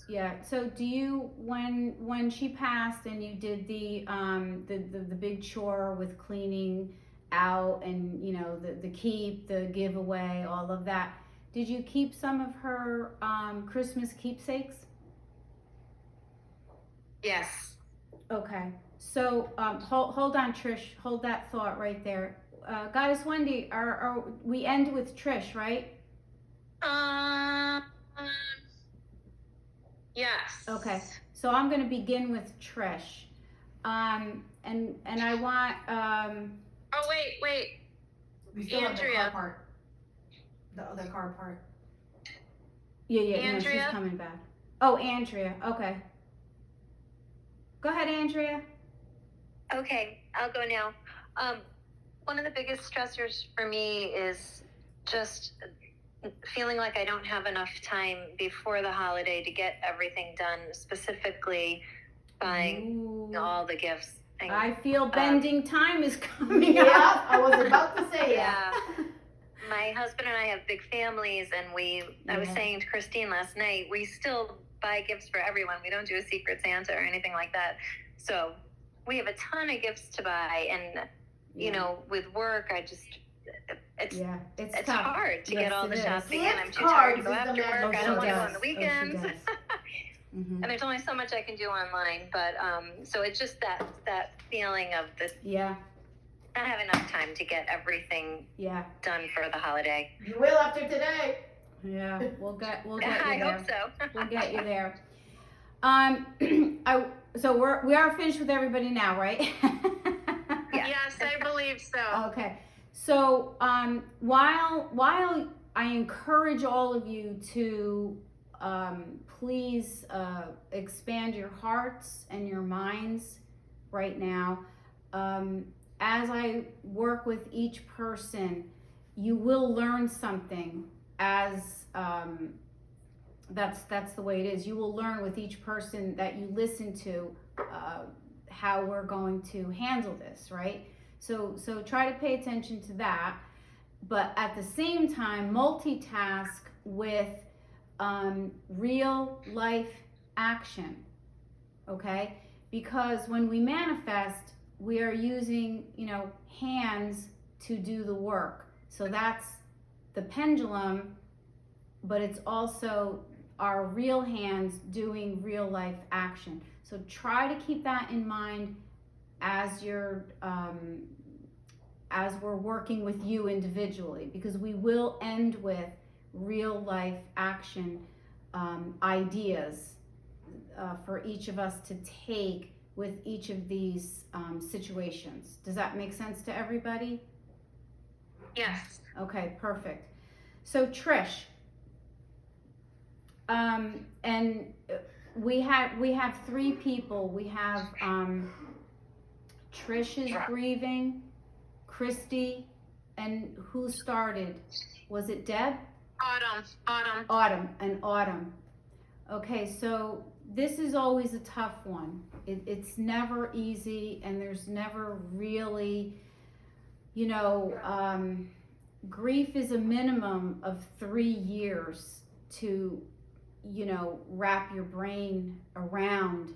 Yeah. So do you, when she passed and you did the big chore with cleaning out and the keep, the giveaway, all of that, did you keep some of her Christmas keepsakes? Yes. Okay. So hold on, Trish. Hold that thought right there. Goddess Wendy, are we end with Trish, right? Yes. Okay. So I'm going to begin with Trish. And I want Oh, wait. We still have the car Andrea. part. The other car part. yeah, no, she's Andrea? coming back. Oh, Andrea. Okay. Go ahead, Andrea. Okay, I'll go now. One of the biggest stressors for me is just feeling like I don't have enough time before the holiday to get everything done, specifically buying all the gifts. And, I feel bending time is coming up. Yeah, I was about to say yeah. My husband and I have big families, and I was saying to Christine last night, we still buy gifts for everyone. We don't do a Secret Santa or anything like that. So we have a ton of gifts to buy, and with work, it's tough. hard to Yes, get all it the is. shopping in. I'm too Gift tired to go cards after is the work. magic I don't want to go does. on the weekends. Mm-hmm. And there's only so much I can do online, but so it's just that feeling of not having enough time to get everything done for the holiday. You will after today. Yeah, we'll get you I there. hope so. We'll get you there. So we are finished with everybody now, right? Yes, I believe so. Okay. So while I encourage all of you to please expand your hearts and your minds right now, as I work with each person, you will learn something. As that's the way it is. You will learn with each person that you listen to how we're going to handle this, right? So try to pay attention to that, but at the same time multitask with real life action, okay? Because when we manifest, we are using hands to do the work. So that's the pendulum, but it's also our real hands doing real life action. So try to keep that in mind as you're as we're working with you individually, because we will end with real life action ideas for each of us to take with each of these situations. Does that make sense to everybody? Yes. Okay, perfect. So Trish, and we have three people. We have Trish is grieving, Christy, and who started? Was it Deb? Autumn. Okay, so this is always a tough one. It's never easy, and there's never really, grief is a minimum of 3 years to, wrap your brain around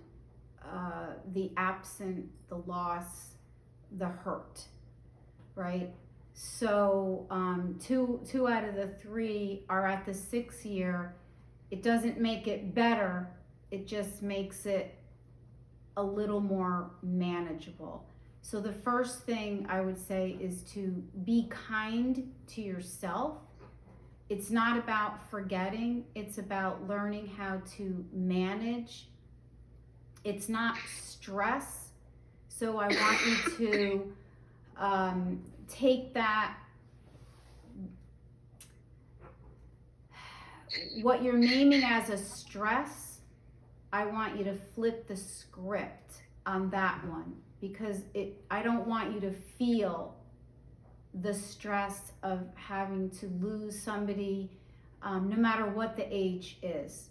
the absent, the loss, the hurt, right? So 2 out of the 3 are at the 6th year. It doesn't make it better, it just makes it a little more manageable. So the first thing I would say is to be kind to yourself. It's not about forgetting, it's about learning how to manage. It's not stress. So I want you to take that what you're naming as a stress, I want you to flip the script on that one, because I don't want you to feel the stress of having to lose somebody, no matter what the age is.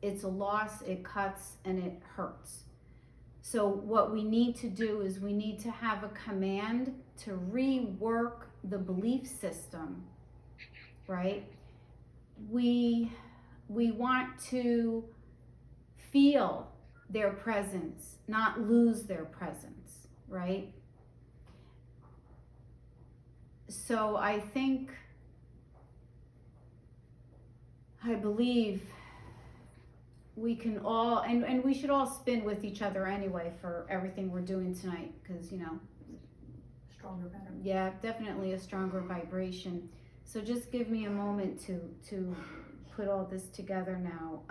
It's a loss, it cuts, and it hurts. So what we need to do is we need to have a command to rework the belief system, right? We want to feel their presence, not lose their presence, right? So I believe we can all, and we should all spin with each other anyway for everything we're doing tonight, because, Stronger, better. yeah, definitely a stronger vibration. So just give me a moment to put all this together now.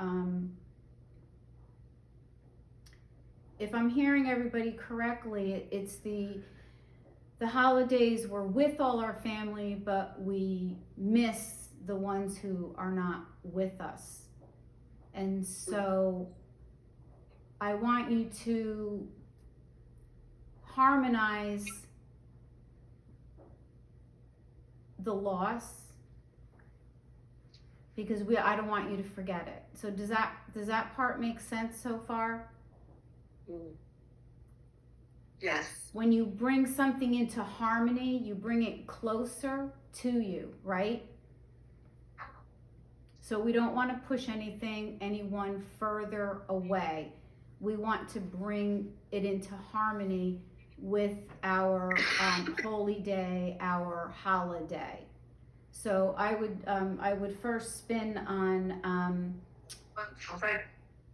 If I'm hearing everybody correctly, it's the holidays, we're with all our family, but we miss the ones who are not with us. And so I want you to harmonize the loss, because I don't want you to forget it. So does that part make sense so far? Yes. When you bring something into harmony, you bring it closer to you, right? So we don't want to push anyone further away. We want to bring it into harmony with our holy day, our holiday. So I would first spin on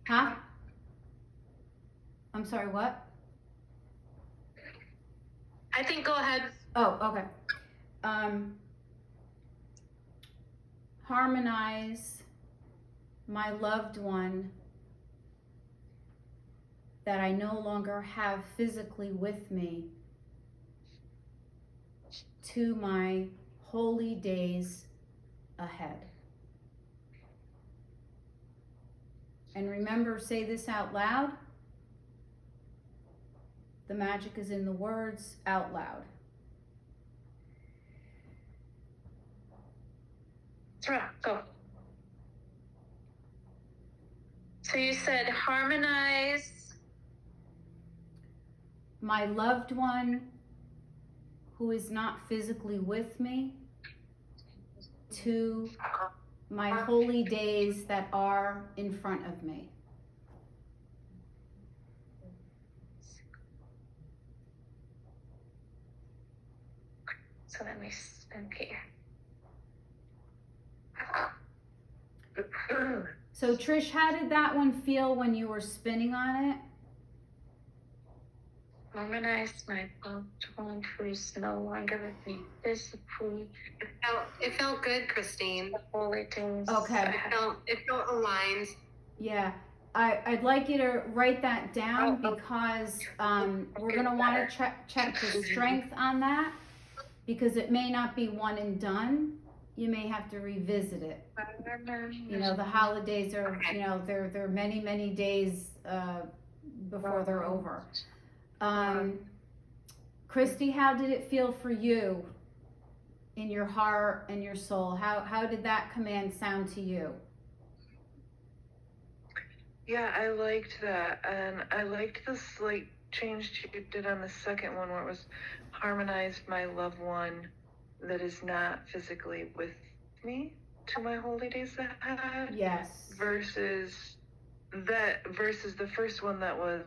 huh? I'm sorry, what? I think go ahead. Oh, okay. Harmonize my loved one that I no longer have physically with me to my holy days ahead. And remember, say this out loud. The magic is in the words out loud. Go. So you said harmonize My loved one who is not physically with me to my holy days that are in front of me. So let me spin here. So Trish, how did that one feel when you were spinning on it? Harmonize my loved one who is no longer with me physically. It felt good, Christine. Holy days. Okay. It felt aligned. Yeah, I'd like you to write that down, because we're gonna want to check the strength on that, because it may not be one and done. You may have to revisit it. The holidays are, they're many days before they're over. Christy, how did it feel for you in your heart and your soul? How did that command sound to you? Yeah, I liked that, and I liked the slight change you did on the second one, where it was harmonized my loved one that is not physically with me to my holy days ahead. Yes. Versus the first one that was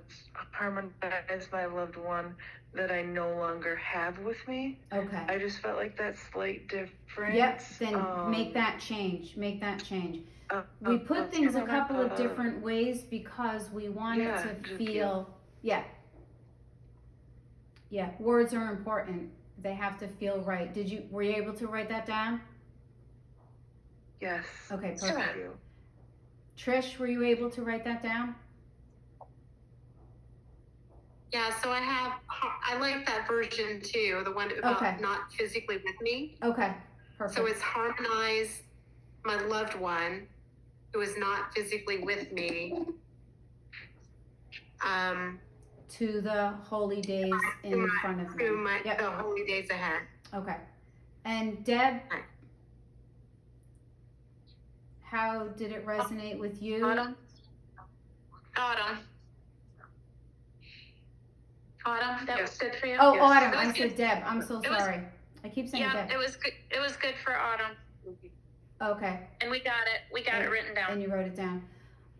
harmonize my loved one that I no longer have with me. Okay. I just felt like that slight difference. Yep, then make that change. We put things a couple of different ways because we want it to feel, yeah, words are important. They have to feel right. Were you able to write that down? Yes. Okay, perfect. Trish, were you able to write that down? Yeah, so I like that version too, the one about not physically with me. Okay, perfect. So it's harmonize my loved one who is not physically with me, to the holy days in front of me. through Yep. the holy days ahead. Okay. And Deb, Okay. how did it resonate with you? Autumn. That Yes. was good for you. Oh, Yes. Autumn. It was I said good. Deb. I'm so It was- sorry. I keep saying Yeah, Deb. it was good. It was good for Autumn, Okay. and we got it. We got it written down. And you wrote it down.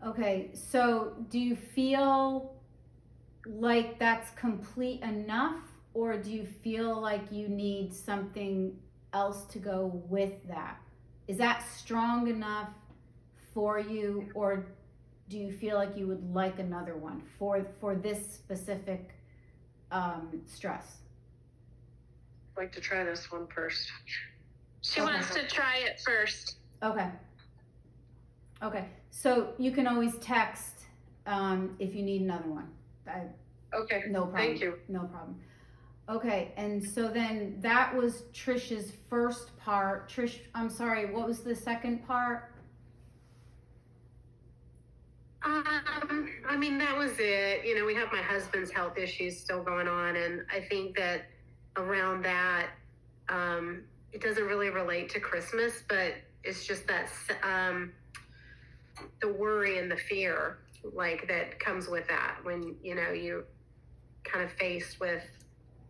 Okay. So do you feel like that's complete enough, or do you feel like you need something else to go with that? Is that strong enough for you, or do you feel like you would like another one for this specific stress? I'd like to try this one first. She Okay. wants to try it first. Okay. Okay. So you can always text if you need another one. Okay. No problem. Thank you. No problem. Okay, and so then that was Trish's first part. Trish, I'm sorry, what was the second part? I mean, that was it. You know, we have my husband's health issues still going on, and I think that around that, it doesn't really relate to Christmas, but it's just that the worry and the fear, like, that comes with that when, you know, you kind of faced with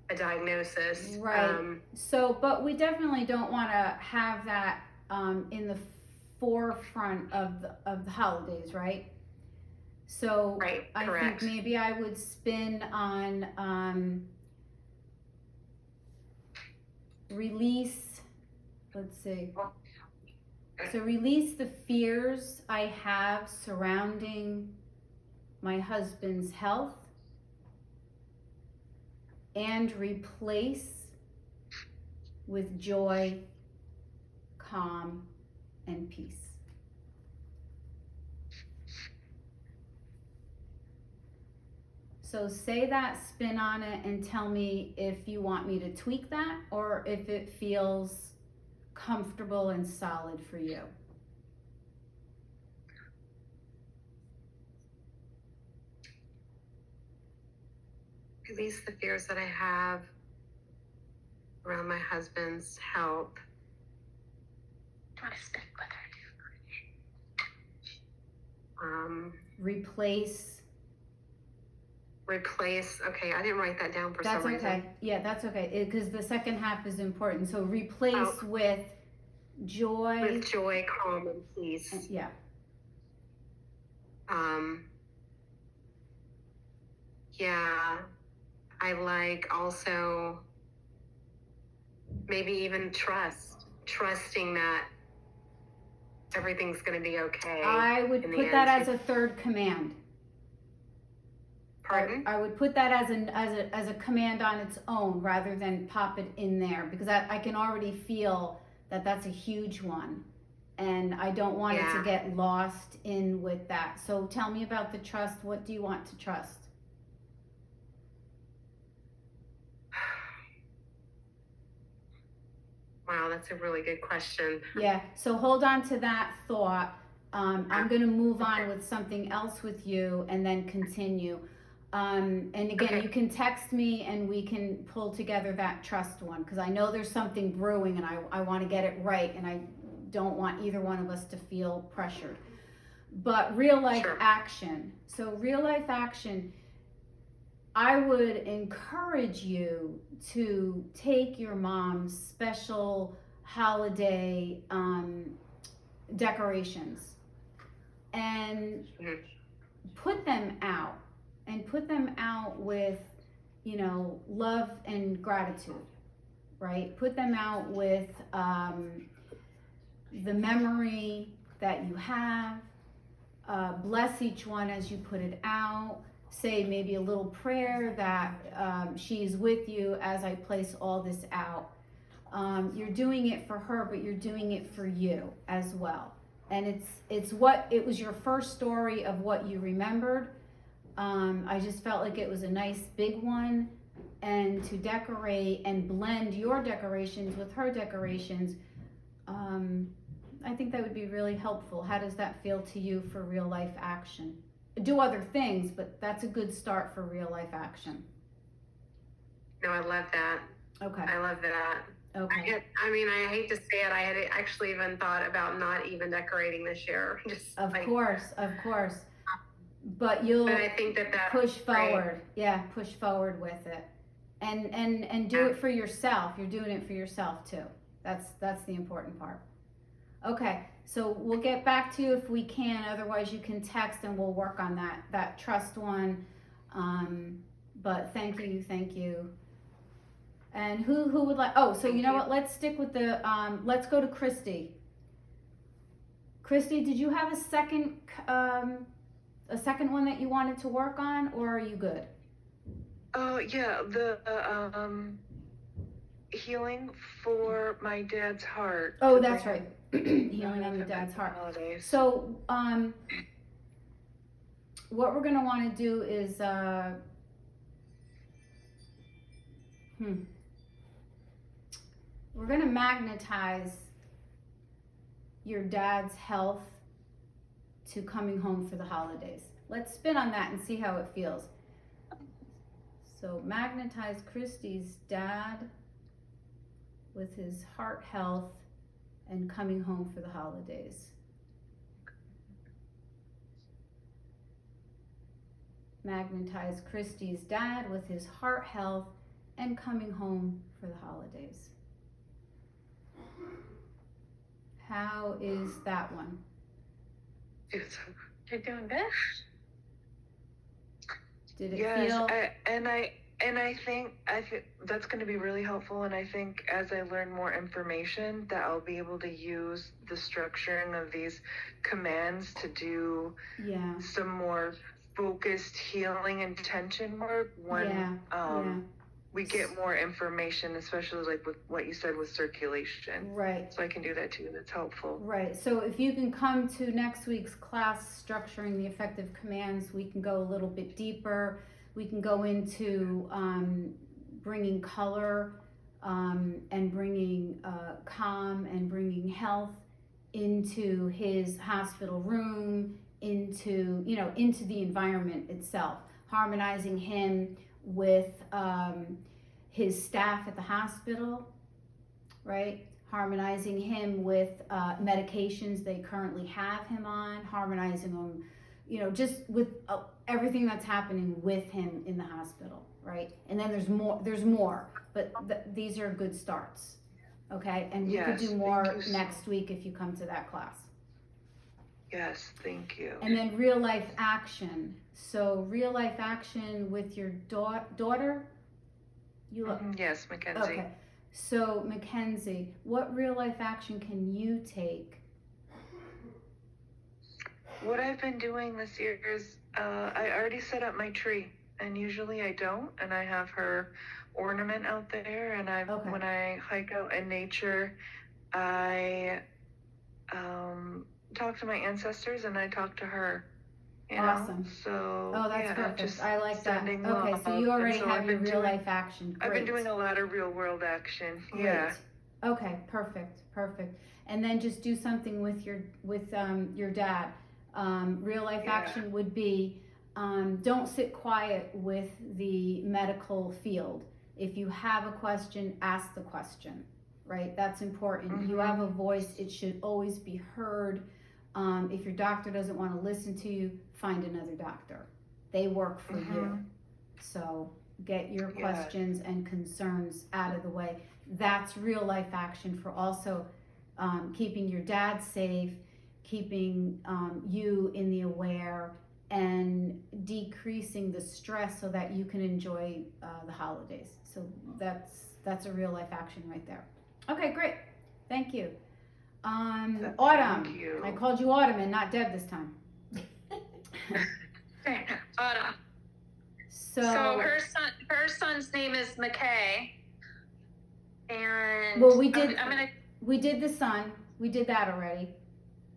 a diagnosis. Right. So, but we definitely don't want to have that in the forefront of the holidays, right? So Right, I correct. think maybe I would spin on release. Let's see. So release the fears I have surrounding my husband's health, and replace with joy, calm, and peace. So say that, spin on it, and tell me if you want me to tweak that or if it feels comfortable and solid for you. Release the fears that I have around my husband's health. Do you want to stick with her? Replace. Okay, I didn't write that down for That's some reason. okay. Yeah, that's okay. Because the second half is important. So replace with joy. With joy, calm, and peace. Yeah. Yeah, I like also maybe even trusting that everything's going to be okay. I would in the put that end. as a third command. Pardon? I would put that as a command on its own rather than pop it in there, because I can already feel that that's a huge one, and I don't want it to get lost in with that. So tell me about the trust. What do you want to trust? Wow, that's a really good question. Yeah, so hold on to that thought. I'm going to move on with something else with you and then continue. And again, you can text me and we can pull together that trust one, because I know there's something brewing and I want to get it right, and I don't want either one of us to feel pressured. But real life action. So real life action, I would encourage you to take your mom's special holiday decorations and put them out, and put them out with, you know, love and gratitude, right? Put them out with the memory that you have. Bless each one as you put it out. Say maybe a little prayer that she's with you as I place all this out. You're doing it for her, but you're doing it for you as well. And it was your first story of what you remembered. I just felt like it was a nice big one, and to decorate and blend your decorations with her decorations I think that would be really helpful. How does that feel to you for real life action? Do other things, but that's a good start for real life action. No, I love that. Okay. I love that. Okay. I hate to say it. I had actually even thought about not even decorating this year. Of course. But you'll I think that push forward. Yeah, push forward with it. And do it for yourself. You're doing it for yourself too. That's the important part. Okay, so we'll get back to you if we can. Otherwise, you can text and we'll work on that trust one. But thank you. And who would like? Oh, so you know what? Let's stick with the. Let's go to Christy. Christy, did you have a second one that you wanted to work on, or are you good? Oh, yeah, the healing for my dad's heart. Oh, that's right. Healing on the dad's heart. Holidays. So, what we're gonna want to do is, we're gonna magnetize your dad's health to coming home for the holidays. Let's spin on that and see how it feels. So magnetize Christy's dad with his heart health and coming home for the holidays. Magnetize Christy's dad with his heart health and coming home for the holidays. How is that one? You're doing good. Did it Yes, feel? I think that's going to be really helpful. And I think as I learn more information, that I'll be able to use the structuring of these commands to do some more focused healing intention work when we get more information, especially like with what you said with circulation. Right. So I can do that too. That's helpful. Right. So if you can come to next week's class, structuring the effective commands, we can go a little bit deeper. We can go into bringing color and bringing calm and bringing health into his hospital room, into the environment itself, harmonizing him with his staff at the hospital, right? Harmonizing him with medications they currently have him on, harmonizing him, just with everything that's happening with him in the hospital, right? And then there's more, but these are good starts, okay? And we could do more next week if you come to that class. Yes, thank you. And then real life action. So real life action with your daughter. Yes, Mackenzie. Okay. So Mackenzie, what real life action can you take? What I've been doing this year is I already set up my tree, and usually I don't, and I have her ornament out there, and when I hike out in nature, I talk to my ancestors and I talk to her. Awesome. So that's perfect. just I like that. sending Okay, love. so you already And so have your real life action. Great. I've been doing a lot of real world action. Great. Yeah. Okay, perfect. And then just do something with your dad. Real life action would be don't sit quiet with the medical field. If you have a question, ask the question, right? That's important. Mm-hmm. You have a voice, it should always be heard. If your doctor doesn't want to listen to you, find another doctor. They work for you. So get your questions and concerns out of the way. That's real life action for also keeping your dad safe, keeping you in the aware, and decreasing the stress so that you can enjoy the holidays. So that's a real life action right there. Okay, great. Thank you. Autumn. Thank you. I called you Autumn and not Deb this time. Autumn. So her son's name is McKay. And well, we did the son. We did that already.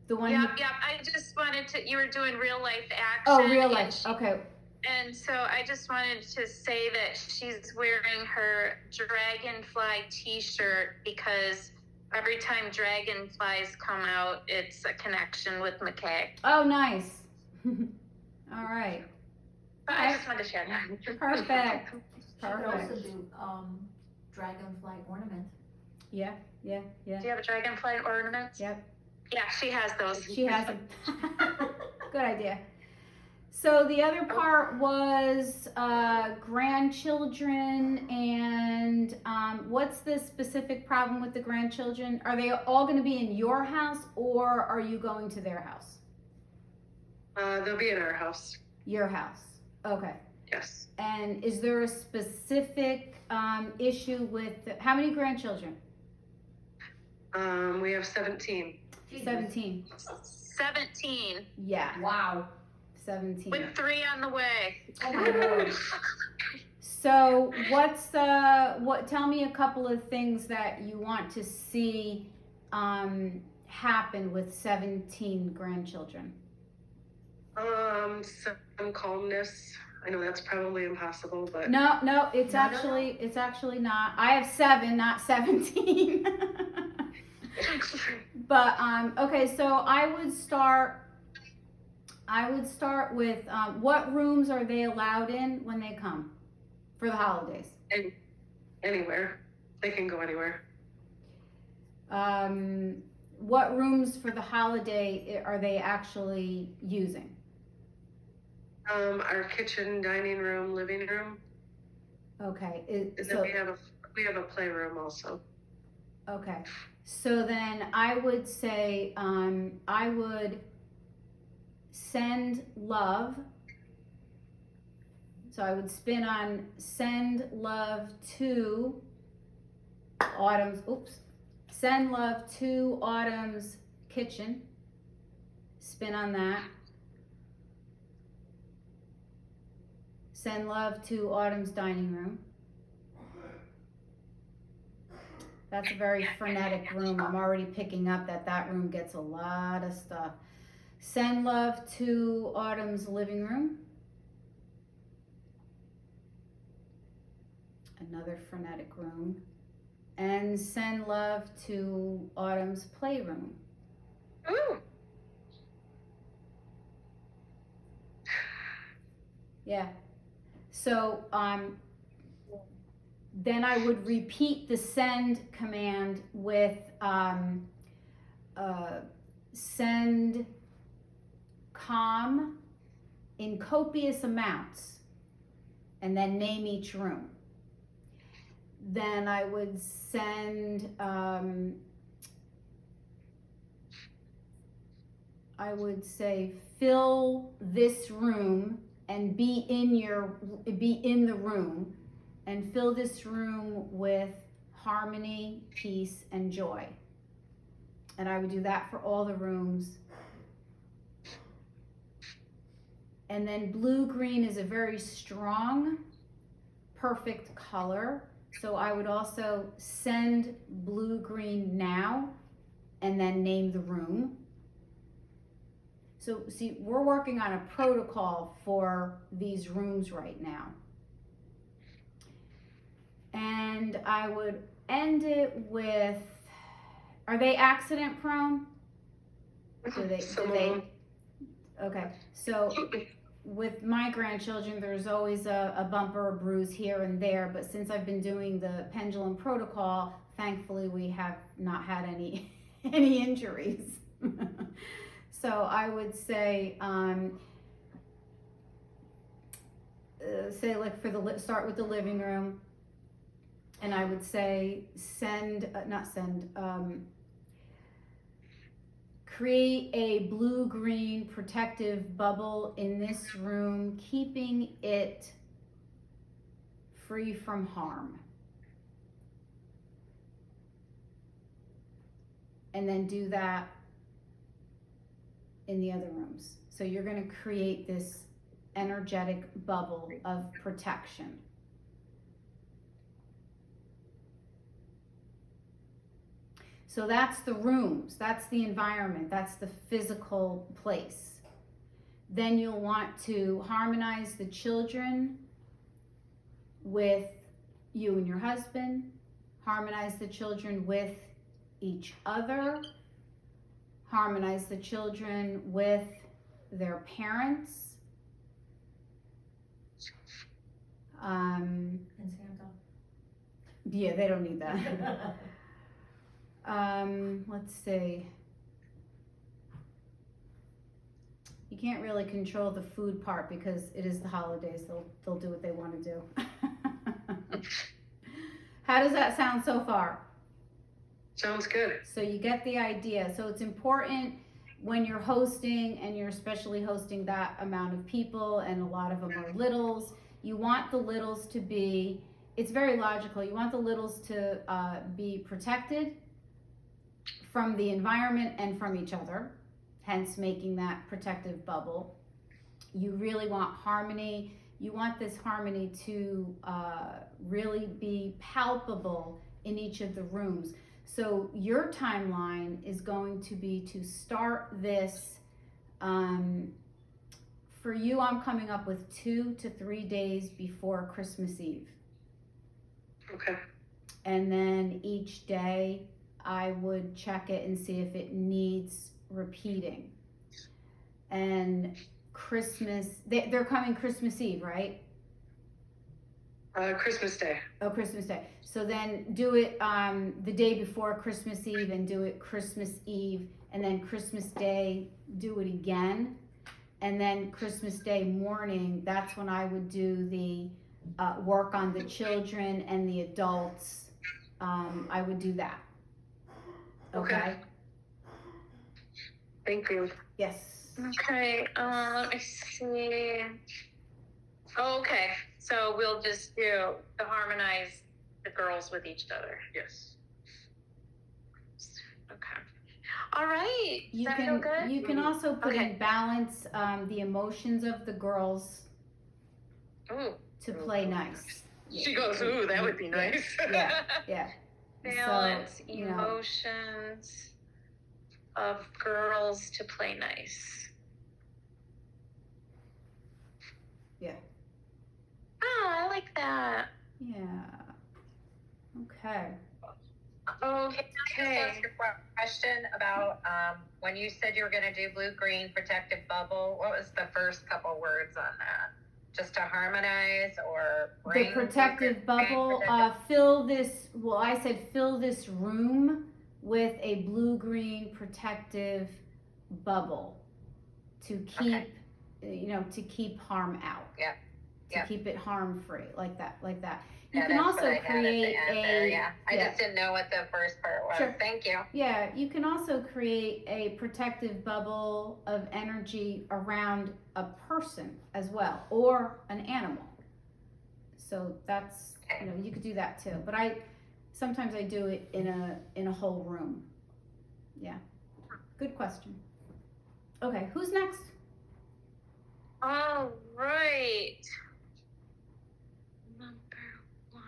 The one. Yep. I just wanted to. You were doing real life action. Oh, real life. Okay. And so I just wanted to say that she's wearing her dragonfly T-shirt because every time dragonflies come out, it's a connection with McKay. Oh, nice. All right. But I just wanted to share that. Perfect. She could Perfect. also do, dragonfly ornament. Yeah. Do you have a dragonfly ornament? Yep. Yeah, she has those. She has a good idea. So the other part was grandchildren, and what's the specific problem with the grandchildren? Are they all going to be in your house, or are you going to their house? They'll be in our house. Your house. Okay. Yes. And is there a specific issue with how many grandchildren? We have 17. 17. 17 Yeah, Wow. 17. with 3 on the way. Oh my Lord. So tell me a couple of things that you want to see happen with 17 grandchildren. Some calmness. I know that's probably impossible, but No, it's No. actually not. I have 7, not 17. But okay, so I would start with what rooms are they allowed in when they come for the holidays? anywhere. They can go anywhere. What rooms for the holiday are they actually using? Our kitchen, dining room, living room. Okay, And then we have a playroom also. okay. So then I would say I would send love. So I would spin on send love to Autumn's. Send love to Autumn's kitchen. Spin on that. Send love to Autumn's dining room. That's a very frenetic room. I'm already picking up that room gets a lot of stuff. Send love to Autumn's living room. Another frenetic room. And send love to Autumn's playroom. Ooh. Yeah. So then I would repeat the send command with send calm in copious amounts, and then name each room. Then I would send I would say fill this room and be in the room and fill this room with harmony, peace, and joy. And I would do that for all the rooms. And then blue-green is a very strong, perfect color. So I would also send blue-green now and then name the room. So see, we're working on a protocol for these rooms right now. And I would end it with, are they accident prone? Okay, so with my grandchildren, there's always a bump or a bruise here and there, but since I've been doing the pendulum protocol, thankfully we have not had any injuries. So I would say, start with the living room, and I would say create a blue-green protective bubble in this room, keeping it free from harm. And then do that in the other rooms. So you're going to create this energetic bubble of protection. So that's the rooms, that's the environment, that's the physical place. Then you'll want to harmonize the children with you and your husband, harmonize the children with each other, harmonize the children with their parents. And Santa. Yeah, they don't need that. Let's see. You can't really control the food part because it is the holidays. They'll do what they want to do. How does that sound so far? Sounds good. So you get the idea. So it's important when you're hosting, and you're especially hosting that amount of people, and a lot of them are littles. You want the littles to be, it's very logical, you want the littles to be protected from the environment and from each other, hence making that protective bubble. You really want harmony. You want this harmony to really be palpable in each of the rooms. So your timeline is going to be to start this. For you, I'm coming up with 2 to 3 days before Christmas Eve. Okay. And then each day I would check it and see if it needs repeating. And Christmas, they're coming Christmas Eve, right? Christmas Day. Oh, Christmas Day. So then do it the day before Christmas Eve, and do it Christmas Eve, and then Christmas Day do it again. And then Christmas Day morning, that's when I would do the work on the children and the adults. I would do that. Okay? Thank you. Yes. Okay, let me see. Okay, so we'll just do the harmonize the girls with each other. Yes. Okay. All right. You Does that feel can good? you can also put Okay. in balance the emotions of the girls Ooh. to play nice. She goes, ooh, that would be nice. Yeah, yeah. Balance So, you know, emotions of girls to play nice. Yeah. Oh, I like that. yeah. Okay. Okay. Can I just ask a question about when you said you were going to do blue-green protective bubble? What was the first couple words on that? Just to harmonize or The bring protective blue-green bubble, I said fill this room with a blue-green protective bubble to keep, to keep harm out. Yep. To Yep. keep it harm-free, like that. You Yeah, can that's also what I had at the create end there, a, yeah. I just didn't know what the first part was. Sure. Thank you. yeah, you can also create a protective bubble of energy around a person as well, or an animal. So that's, you could do that too. But sometimes I do it in a whole room. Yeah. Good question. Okay, who's next? All right. Number 1.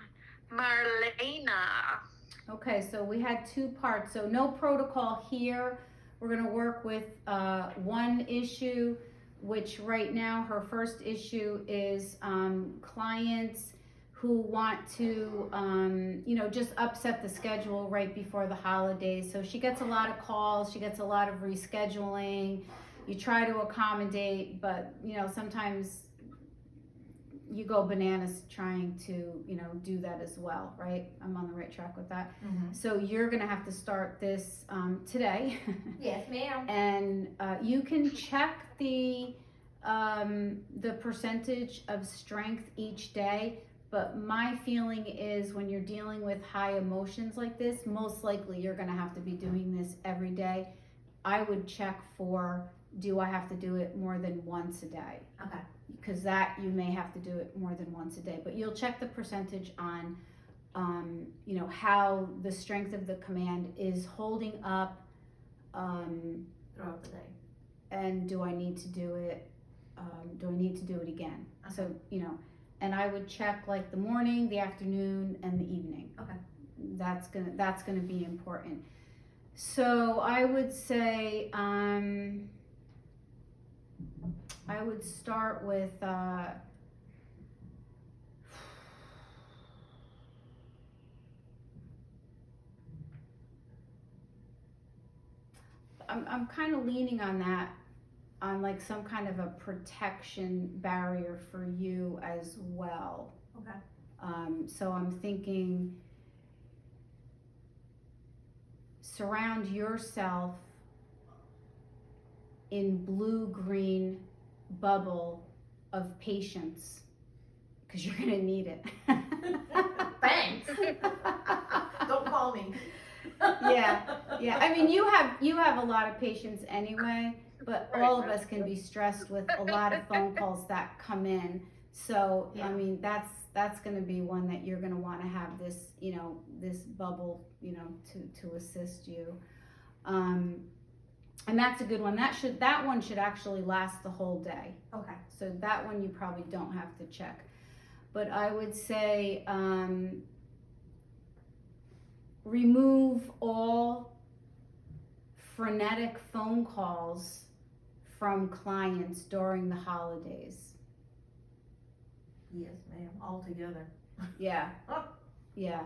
Marlena. Okay, so we had 2 parts. So no protocol here. We're going to work with one issue, which right now her first issue is clients who want to, just upset the schedule right before the holidays. So she gets a lot of calls. She gets a lot of rescheduling. You try to accommodate, but, sometimes you go bananas trying to, do that as well, right? I'm on the right track with that. Mm-hmm. So you're gonna have to start this today. Yes, ma'am. And you can check the percentage of strength each day. But my feeling is when you're dealing with high emotions like this, most likely you're gonna have to be doing this every day. I would check for, do I have to do it more than once a day? Okay. Because that you may have to do it more than once a day, but you'll check the percentage on how the strength of the command is holding up, Throughout the day. and do I need to do it again? Okay. So and I would check like the morning, the afternoon, and the evening. Okay. That's gonna be important. So I would say I would start with I'm kind of leaning on that, on like some kind of a protection barrier for you as well. Okay. So I'm thinking surround yourself in blue-green bubble of patience, because you're gonna need it. Thanks. Don't call me. Yeah. I mean, you have a lot of patience anyway, but all of us can be stressed with a lot of phone calls that come in. So Yeah. I mean, that's going to be one that you're going to want to have this, this bubble, to assist you. And that's a good one. That one should actually last the whole day. Okay. So that one you probably don't have to check. But I would say remove all frenetic phone calls from clients during the holidays. Yes, ma'am. All together. Yeah. Yeah.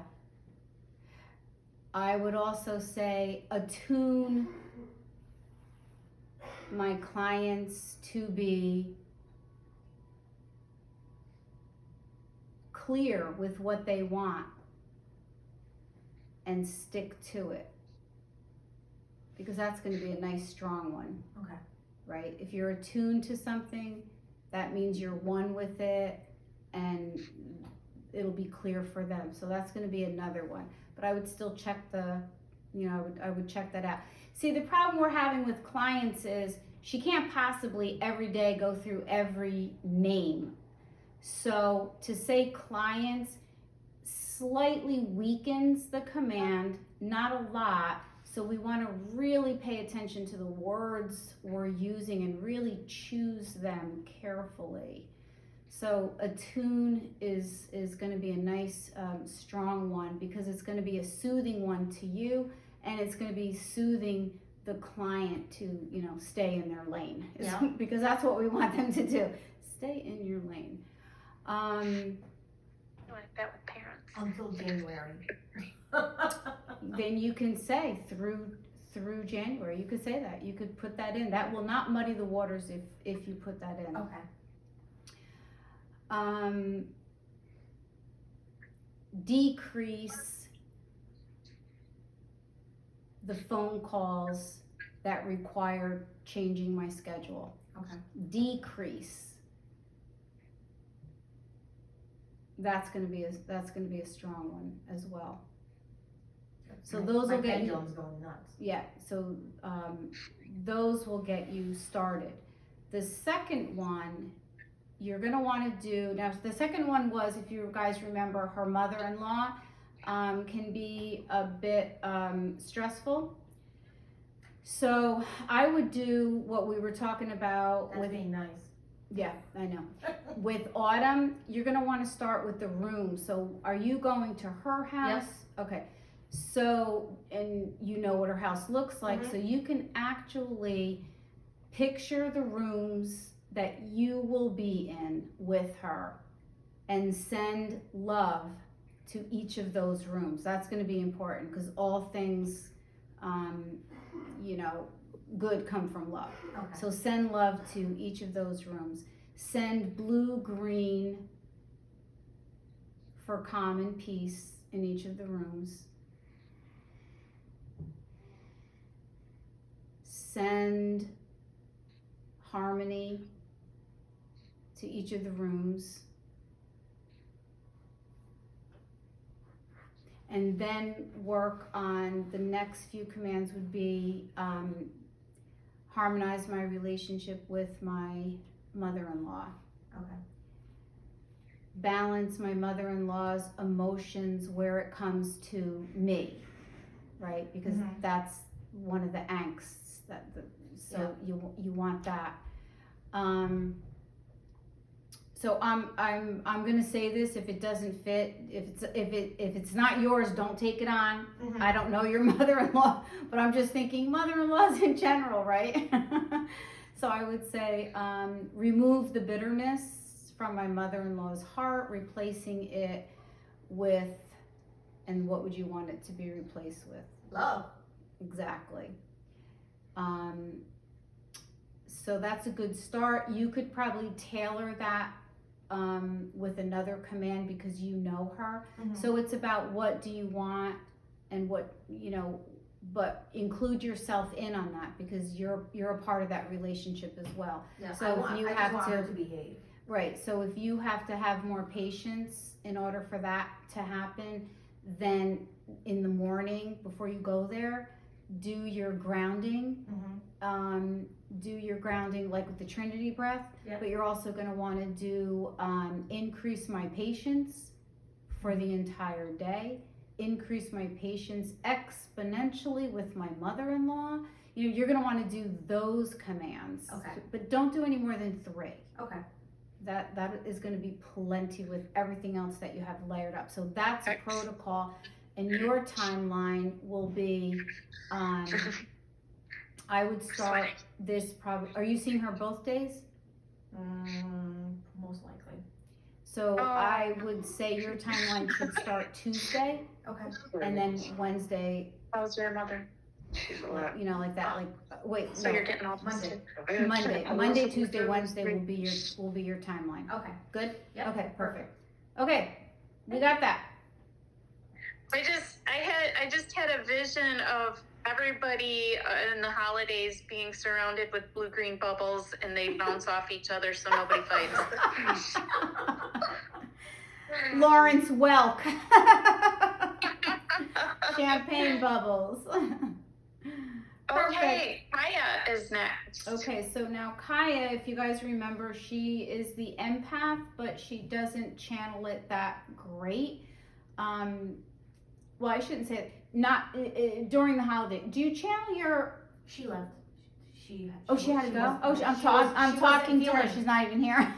I would also say attune my clients to be clear with what they want and stick to it, because that's going to be a nice strong one. Okay. Right? If you're attuned to something, that means you're one with it and it'll be clear for them. So that's going to be another one. But I would still check I would check that out. See, the problem we're having with clients is she can't possibly every day go through every name. So to say clients slightly weakens the command, not a lot. So we want to really pay attention to the words we're using and really choose them carefully. So attune is going to be a nice strong one, because it's going to be a soothing one to you, and it's going to be soothing the client to stay in their lane. Yeah. Because that's what we want them to do. Stay in your lane. Like that with parents. Until January. Then you can say through January. You could say that. You could put that in. That will not muddy the waters if you put that in. Okay. Decrease the phone calls that require changing my schedule. Okay. Decrease. That's gonna be a strong one as well. So those will get you. Pendulum's going nuts. Yeah. So those will get you started. The second one you're gonna want to do now. The second one was, if you guys remember, her mother-in-law can be a bit stressful. So I would do what we were talking about That's with. being nice. Yeah, I know. With Autumn, you're gonna want to start with the room. So are you going to her house? Yes. Okay. So, and you know what her house looks like, so you can actually picture the rooms that you will be in with her and send love to each of those rooms. That's going to be important, because all things, good come from love. Okay. So send love to each of those rooms. Send blue-green for calm and peace in each of the rooms. Send harmony to each of the rooms. And then work on the next few commands would be harmonize my relationship with my mother-in-law. Okay. Balance my mother-in-law's emotions where it comes to me, right? Because that's one of the angsts you want that. So I'm gonna say this. If it doesn't fit, if it's not yours, don't take it on. I don't know your mother-in-law, but I'm just thinking mother-in-laws in general, right? So I would say remove the bitterness from my mother-in-law's heart, replacing it with, and what would you want it to be replaced with? Love. Exactly. So that's a good start. You could probably tailor that with another command because you know her. So it's about what do you want and what, but include yourself in on that because you're a part of that relationship as well. Yeah, So I if you just have want her to to behave. Right, so if you have to have more patience in order for that to happen, then in the morning before you go there, do your grounding. Do your grounding like with the Trinity breath, but you're also going to want to do increase my patience for the entire day, increase my patience exponentially with my mother-in-law. You're going to want to do those commands. Okay. But don't do any more than 3. Okay. That is going to be plenty with everything else that you have layered up. So that's a protocol, and your timeline will be. I would start this probably. Are you seeing her both days? Most likely. So I would say your timeline should start Tuesday, Okay. and then Wednesday. How's your mother? She's a lot. Like that. Like wait. So no. you're getting all Monday. Monday, Tuesday, Wednesday will be your timeline. Okay. Good? Yep. Okay, perfect. Okay, we got that. I just had a vision of everybody in the holidays being surrounded with blue-green bubbles and they bounce off each other so nobody fights. Lawrence Welk. Champagne bubbles. Okay, Kaya is next. Okay, so now Kaya, if you guys remember, she is the empath, but she doesn't channel it that great. Well, I shouldn't say it. Not during the holiday. Do you channel your? She left. She She had to go. wasn't- I'm she talking wasn't to her. feeling- She's not even here.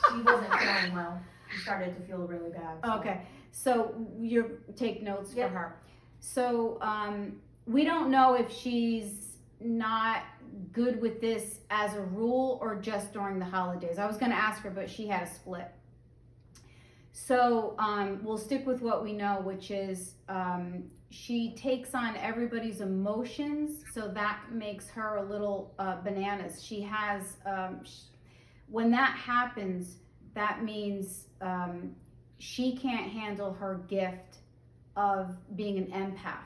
She wasn't feeling well. She started to feel really bad. So. Okay, so you take notes Yep. for her. So we don't know if she's not good with this as a rule or just during the holidays. I was going to ask her, but she had a split. So we'll stick with what we know, which is she takes on everybody's emotions, so that makes her a little bananas. She has, when that happens, that means she can't handle her gift of being an empath.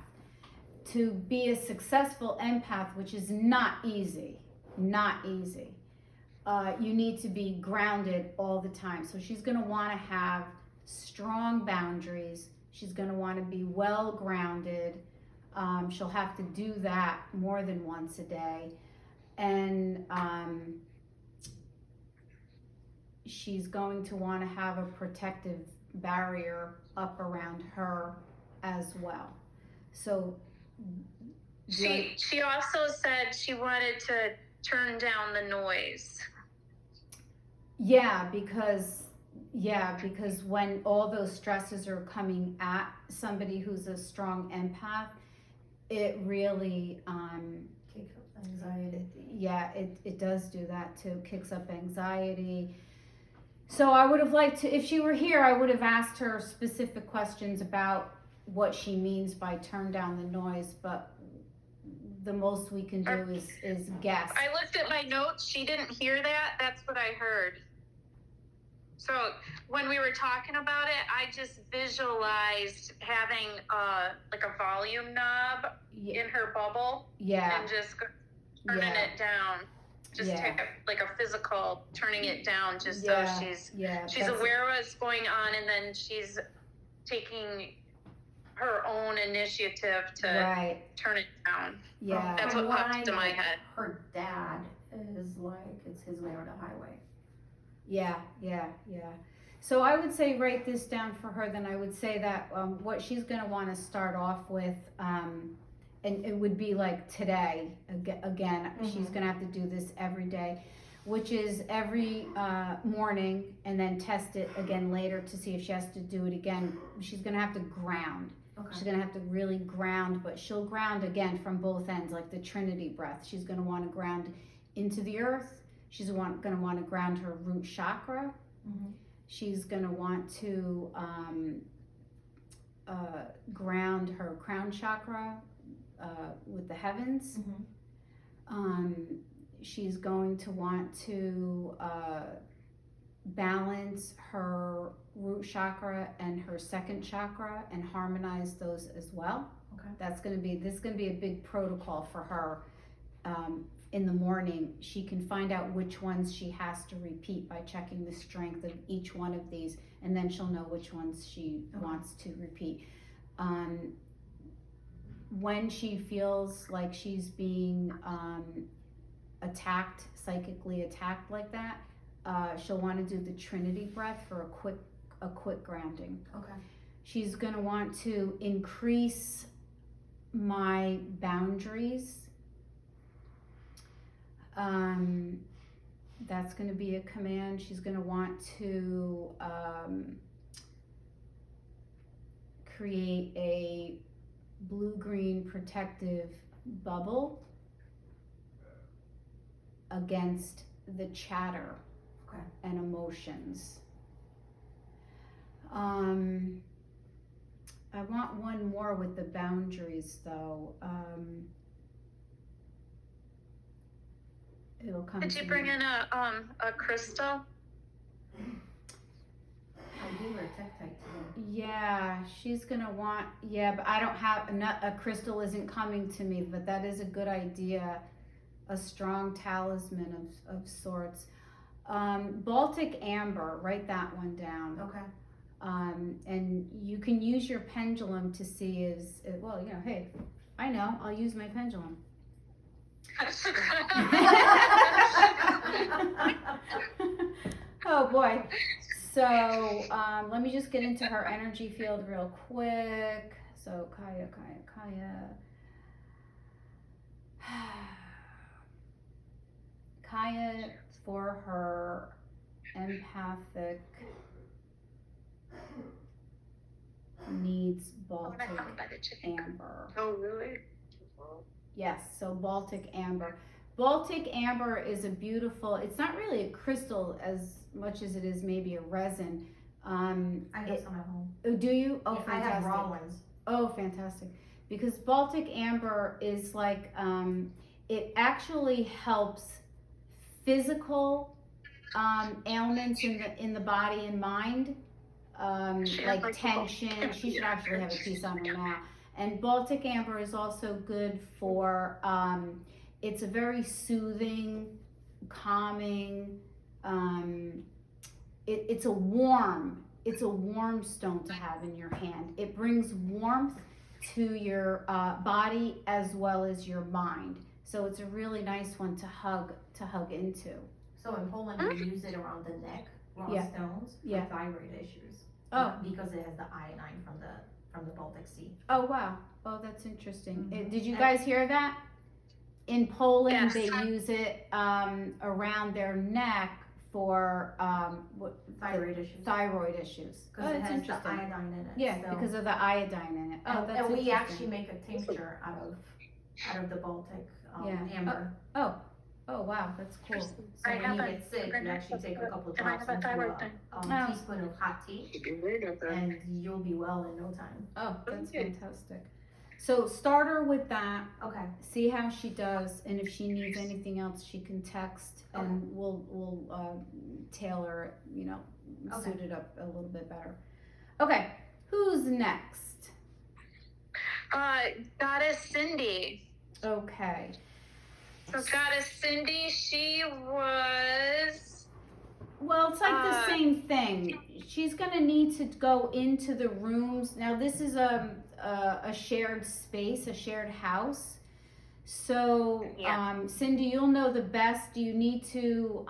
To be a successful empath, which is not easy, you need to be grounded all the time. So she's going to want to have strong boundaries. She's going to want to be well grounded. She'll have to do that more than once a day. And she's going to want to have a protective barrier up around her as well. So She also said she wanted to turn down the noise. Yeah, because when all those stresses are coming at somebody who's a strong empath, it really Kicks up anxiety. it does do that too. Kicks up anxiety. So I would have liked to, if she were here, I would have asked her specific questions about what she means by turn down the noise, but the most we can do is guess. I looked at my notes. She didn't hear that. That's what I heard. So when we were talking about it, I just visualized having like a volume knob in her bubble and just turning it down. Just take like a physical turning it down just so she's aware of what's going on, and then she's taking her own initiative to turn it down. Yeah. That's what popped into my head. Her dad is like, it's his way or the highway. Yeah. So I would say write this down for her. Then I would say that what she's going to want to start off with, and it would be like today, again, she's going to have to do this every day, which is every morning, and then test it again later to see if she has to do it again. She's going to have to ground. Okay. She's going to have to really ground, but she'll ground again from both ends, like the Trinity breath. She's going to want to ground into the earth. She's going to want to ground her root chakra. Mm-hmm. She's going to want to ground her crown chakra with the heavens. She's going to want to balance her root chakra and her second chakra and harmonize those as well. Okay. This is gonna be a big protocol for her. In the morning, she can find out which ones she has to repeat by checking the strength of each one of these, and then she'll know which ones she wants to repeat. When she feels like she's being attacked, psychically attacked like that, she'll want to do the Trinity breath for a quick grounding. Okay. She's going to want to increase my boundaries. That's going to be a command. She's going to want to create a blue-green protective bubble against the chatter and emotions. I want one more with the boundaries though. It'll come. Did you bring in a crystal? I gave her a tektite today. Yeah, she's gonna want. Yeah, but I don't have a crystal. Isn't coming to me, but that is a good idea. A strong talisman of sorts. Baltic amber. Write that one down. Okay. And you can use your pendulum to see well. You know, hey, I know. I'll use my pendulum. Oh boy. So let me just get into her energy field real quick. So Kaya. Kaya, for her empathic needs Baltic amber. Oh, really? Yes, so Baltic amber. Baltic amber is a beautiful, it's not really a crystal as much as it is maybe a resin. I have some at home. Oh, do you? Oh, Yeah, fantastic. I have raw ones. Oh, fantastic. Because Baltic amber is like, it actually helps physical ailments in the body and mind, like tension. She should actually have a piece on her now. And Baltic amber is also good for, it's a very soothing, calming, it's a warm stone to have in your hand. It brings warmth to your body as well as your mind. So it's a really nice one to hug into. So in Poland, we use it around the neck, raw stones, for thyroid issues. Oh. Because it has the iodine from the Baltic Sea. Oh, wow. Oh, that's interesting. Did you guys hear that? In Poland, they use it around their neck for Thyroid issues. Thyroid issues. Because it has the interesting. iodine in it. Yeah, so. because of the iodine in it. Oh, that's and we interesting. actually make a tincture out of the Baltic amber. Oh, wow, that's cool. So when you get sick, you actually take a couple drops into a teaspoon of hot tea, and you'll be well in no time. Oh, that's fantastic. So start her with that. Okay. See how she does, and if she needs anything else, she can text, and we'll tailor it, suit it up a little bit better. Okay, who's next? Goddess Cindy. Okay. So Goddess Cindy, she was. Well, it's like the same thing. She's gonna need to go into the rooms. Now, this is a shared space, a shared house. So, Cindy, you'll know the best. Do you need to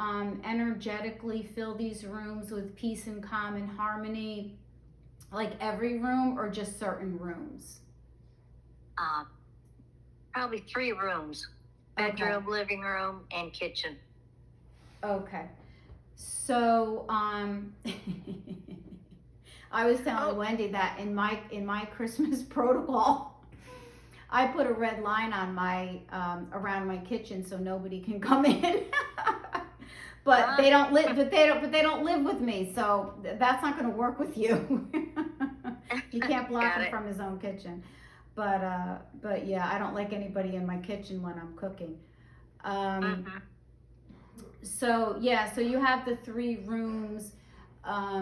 energetically fill these rooms with peace and calm and harmony, like every room, or just certain rooms? Probably 3 rooms. Bedroom, living room, and kitchen. Okay. So, I was telling Wendy that in my Christmas protocol, I put a red line on my around my kitchen so nobody can come in. But they don't live. But they don't live with me, so that's not going to work with you. You can't block him from his own kitchen. But yeah, I don't like anybody in my kitchen when I'm cooking. Mhm. So yeah, so you have the 3 rooms. I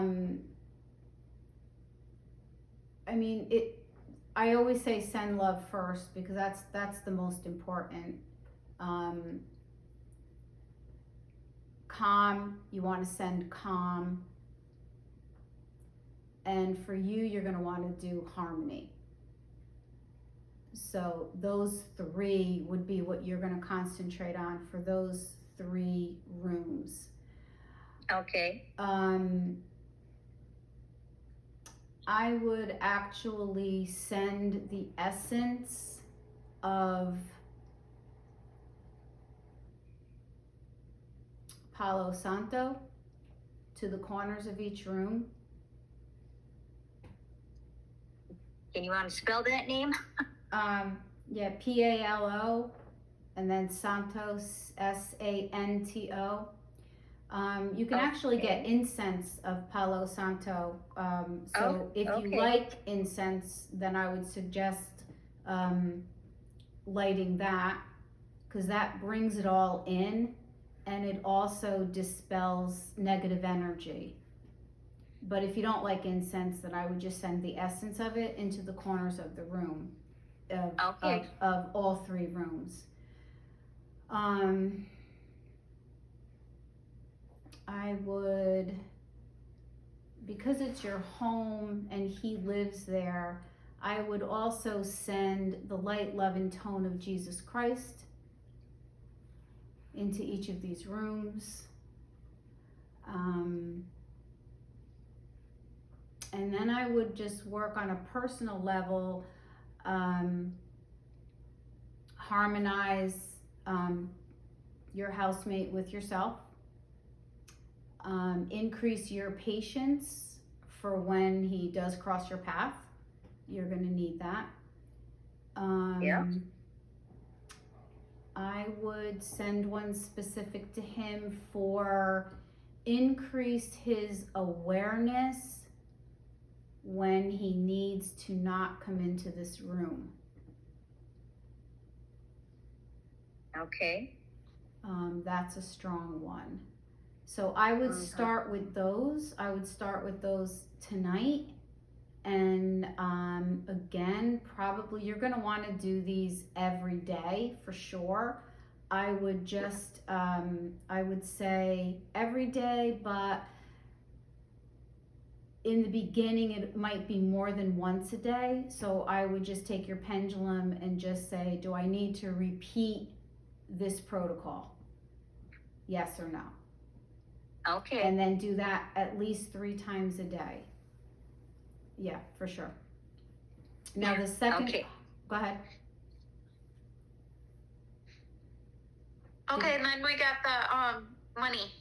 mean, I always say send love first because that's the most important. Um, calm, you want to send calm. And for you, you're going to want to do harmony. So those 3 would be what you're going to concentrate on for those 3 rooms. Okay. I would actually send the essence of Palo Santo to the corners of each room. Can you want to spell that name? Yeah, Palo, and then Santos, Santo. You can actually get incense of Palo Santo. So if you like incense, then I would suggest lighting that, because that brings it all in, and it also dispels negative energy. But if you don't like incense, then I would just send the essence of it into the corners of the room, of all 3 rooms. I would, because it's your home and he lives there, I would also send the light, love, and tone of Jesus Christ into each of these rooms. And then I would just work on a personal level, harmonize your housemate with yourself, increase your patience for when he does cross your path. You're going to need that. I would send one specific to him for increase his awareness when he needs to not come into this room. Okay. That's a strong one. So I would start with those. I would start with those tonight. And again, probably you're going to want to do these every day for sure. I would just, I would say every day, but in the beginning, it might be more than once a day. So I would just take your pendulum and just say, do I need to repeat this protocol? Yes or no? Okay. And then do that at least 3 times a day. Yeah, for sure. Now the second, go ahead. Okay, and then we got the money.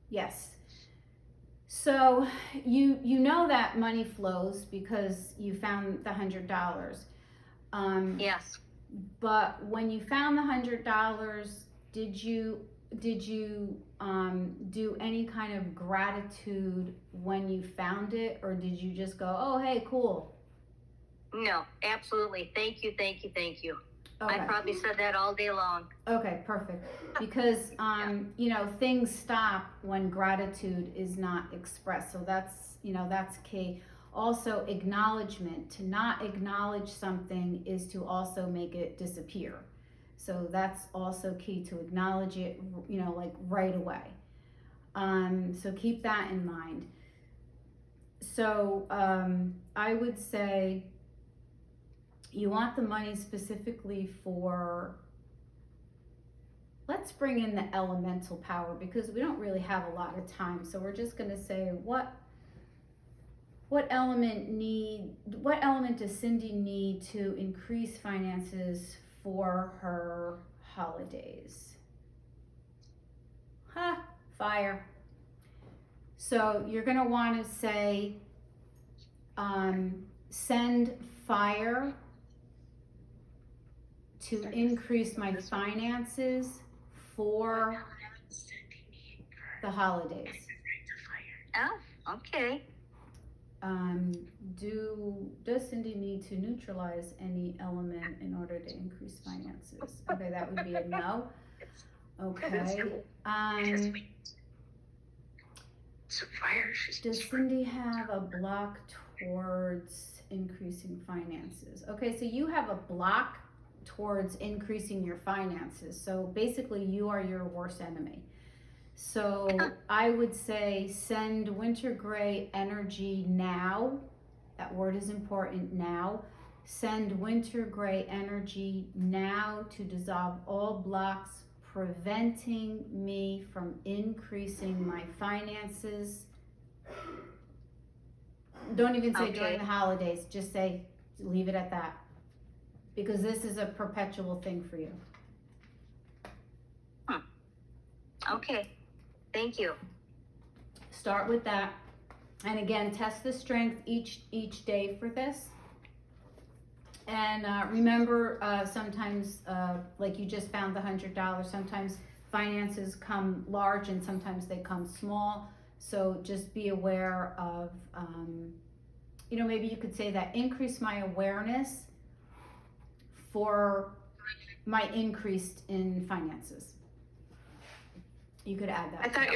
Yes. So you know that money flows because you found the $100. Yes. But when you found the $100, did you do any kind of gratitude when you found it, or did you just go, oh hey, cool? No, absolutely. Thank you, thank you, thank you. Okay. I probably said that all day long. Okay, perfect. Because you know, things stop when gratitude is not expressed. So that's, you know, that's key. Also, acknowledgement. To not acknowledge something is to also make it disappear. So that's also key, to acknowledge it, you know, like right away. So keep that in mind. So I would say you want the money specifically for, let's bring in the elemental power, because we don't really have a lot of time. So we're just going to say, what element does Cindy need to increase finances for her holidays? Fire. So you're going to want to say, send fire to increase my finances for the holidays. Oh, okay. Does Cindy need to neutralize any element in order to increase finances? Okay, that would be a no. Okay. So fire. Does Cindy have a block towards increasing finances? Okay, so you have a block towards increasing your finances. So basically, you are your worst enemy. So I would say send winter gray energy now. That word is important, now. Send winter gray energy now to dissolve all blocks preventing me from increasing my finances. Don't even say during the holidays, just say, leave it at that. Because this is a perpetual thing for you. Okay, thank you. Start with that. And again, test the strength each day for this. And remember, sometimes, like you just found the $100, sometimes finances come large and sometimes they come small. So just be aware of, maybe you could say that increase my awareness for my increase in finances. You could add that. I thought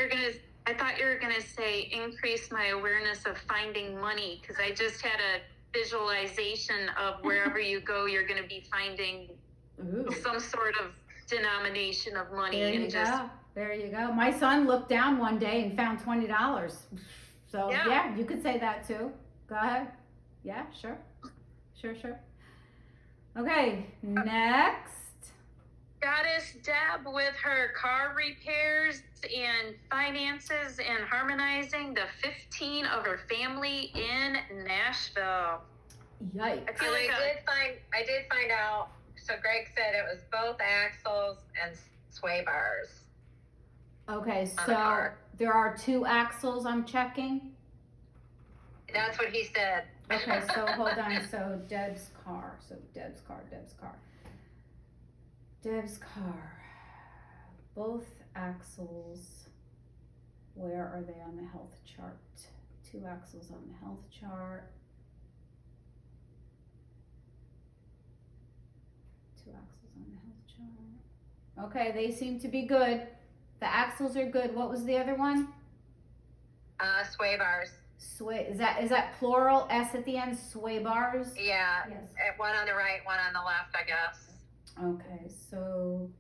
you were gonna say increase my awareness of finding money, because I just had a visualization of wherever you go, you're going to be finding some sort of denomination of money. There you go. My son looked down one day and found $20. So yeah, you could say that too. Go ahead. Yeah, sure. Okay, next. Goddess Deb with her car repairs and finances and harmonizing the 15 of her family in Nashville. Yikes. I did find out. So Greg said it was both axles and sway bars. Okay, so there are 2 axles I'm checking. That's what he said. Okay, so hold on. So Deb's car. Both axles. Where are they on the health chart? 2 axles on the health chart. 2 axles on the health chart. Okay, they seem to be good. The axles are good. What was the other one? Sway bars. Sway. Is that plural? S at the end. Sway bars. Yeah. Yes. One on the right, one on the left, I guess. Okay, so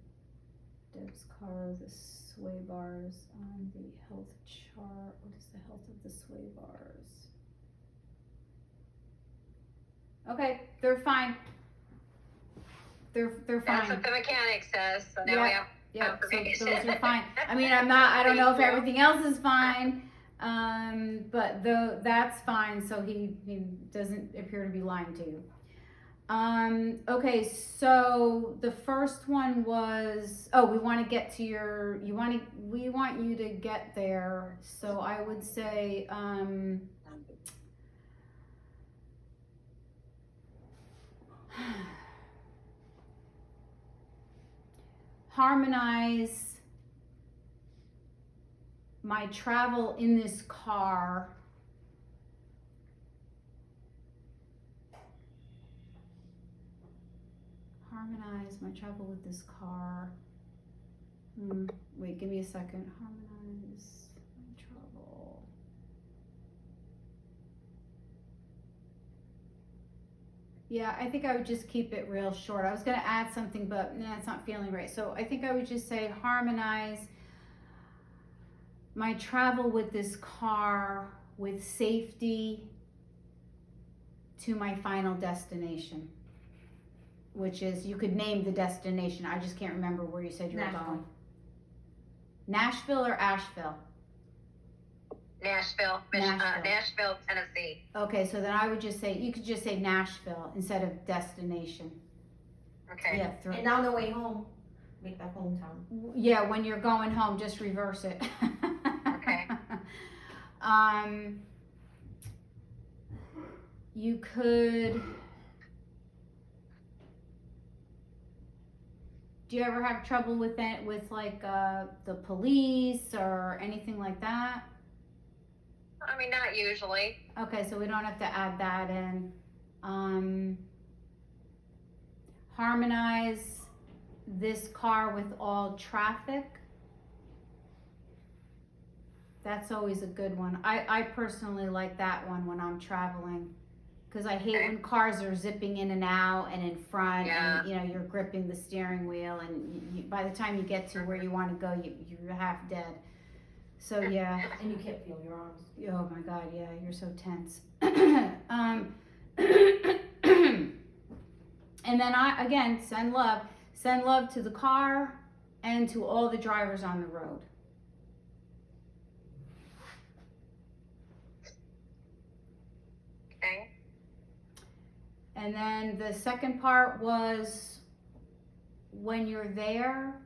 Deb's car, the sway bars on the health chart. What is the health of the sway bars? Okay, they're fine. They're fine. That's what the mechanic says. So now we have so those are fine. I mean, I don't know if everything else is fine, but that's fine. So he doesn't appear to be lying to you. Okay, so the first one was, we want to get to we want you to get there. So I would say, harmonize my travel in this car with this car. Wait, give me a second. Harmonize my travel. Yeah, I think I would just keep it real short. I was going to add something, but it's not feeling right. So I think I would just say harmonize my travel with this car with safety to my final destination, which is, you could name the destination. I just can't remember where you said you were going. Nashville or Asheville? Nashville, Tennessee. Okay, so then I would just say, you could just say Nashville instead of destination. Okay. Yeah. And on the way home, make that hometown. Yeah, when you're going home, just reverse it. Okay. You could. Do you ever have trouble with that, with like the police or anything like that? I mean, not usually. Okay, so we don't have to add that in. Harmonize this car with all traffic. That's always a good one. I personally like that one when I'm traveling, because I hate when cars are zipping in and out and in front, and you know, you're gripping the steering wheel, and by the time you get to where you want to go, you're half dead. So yeah. And you can't feel your arms. Oh my God, yeah, you're so tense. And then again, send love to the car and to all the drivers on the road. Okay. And then the second part was, when you're there,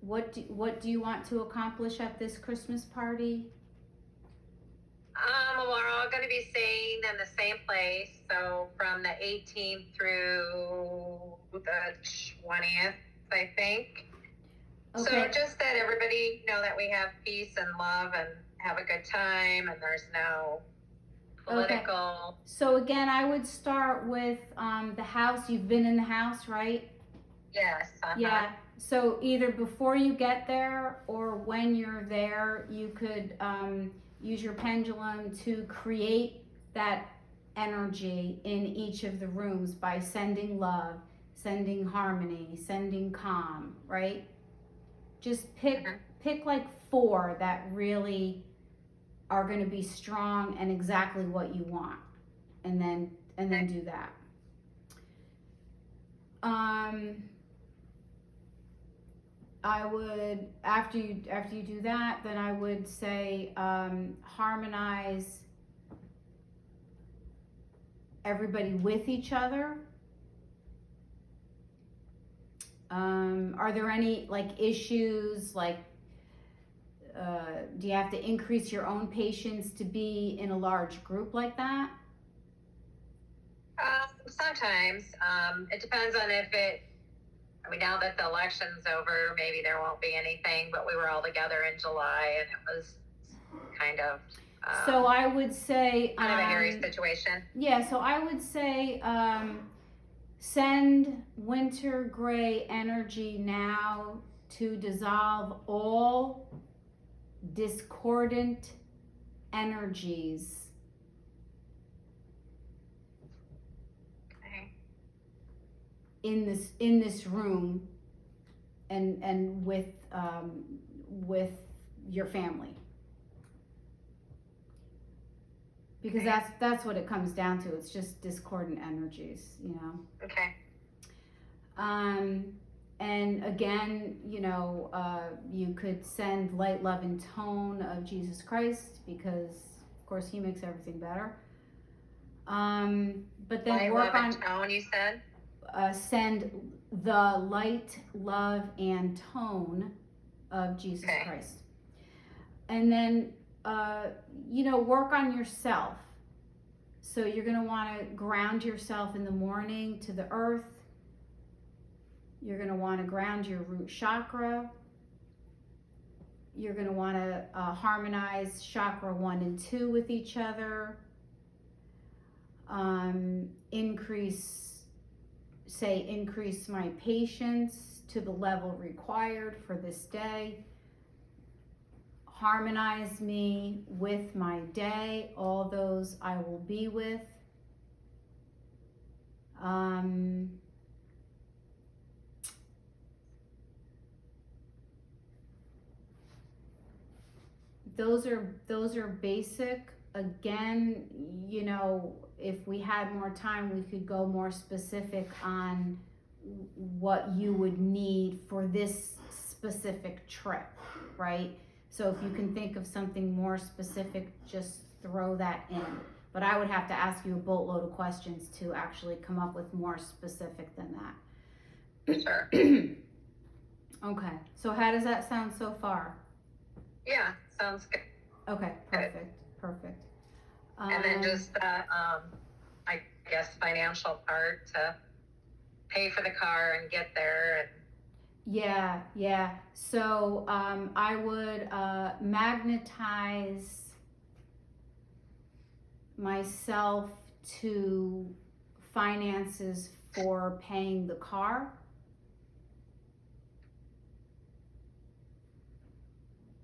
what do you want to accomplish at this Christmas party? We're all going to be staying in the same place. So from the 18th through the 20th, I think. Okay. So just that everybody know that we have peace and love and have a good time, and there's no political. Okay. So again, I would start with the house. You've been in the house, right? Yes. Yeah. So either before you get there or when you're there, you could use your pendulum to create that energy in each of the rooms by sending love, sending harmony, sending calm, right? Just pick like 4 that really are going to be strong and exactly what you want, and then do that. I would, after you do that, then I would say harmonize everybody with each other. Are there any like issues, like do you have to increase your own patience to be in a large group like that? Sometimes. It depends on now that the election's over, maybe there won't be anything, but we were all together in July and it was kind of so I would say kind of a hairy situation. Yeah, so I would say send winter gray energy now to dissolve all discordant energies. Okay. In this room and with your family. Because that's what it comes down to. It's just discordant energies, you know. Okay. And again, you know, you could send light, love, and tone of Jesus Christ, because of course He makes everything better. But then light, work love, on and tone. You said. Send the light, love, and tone of Jesus Christ, and then you know, work on yourself. So you're going to want to ground yourself in the morning to the earth. You're going to want to ground your root chakra. You're going to want to harmonize chakra 1 and 2 with each other. Increase my patience to the level required for this day. Harmonize me with my day, all those I will be with. Those are basic. Again, you know, if we had more time, we could go more specific on what you would need for this specific trip, right? So if you can think of something more specific, just throw that in. But I would have to ask you a boatload of questions to actually come up with more specific than that. Sure. Okay, so how does that sound so far? Yeah, sounds good. Okay, perfect. And then just the, I guess, financial part to pay for the car and get there. And yeah. So I would magnetize myself to finances for paying the car.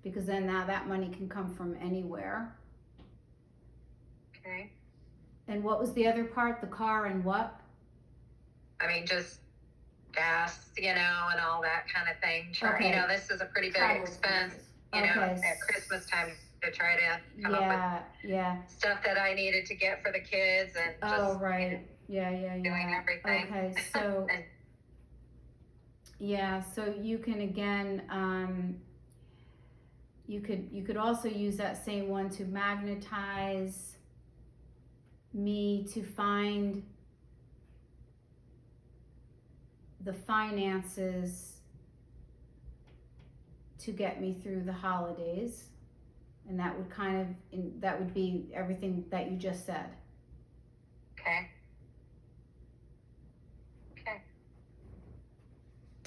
Because then now that money can come from anywhere. Okay. And what was the other part? The car and what? I mean, just gas, and all that kind of thing. Okay. This is a pretty big Travel expense, expenses. Okay. at Christmas time to try to come up Yeah. with stuff that I needed to get for the kids and just Oh, right. Yeah. doing everything. Okay, so And- yeah, so you can again, you could also use that same one to magnetize me to find the finances to get me through the holidays, and that would that would be everything that you just said. Okay.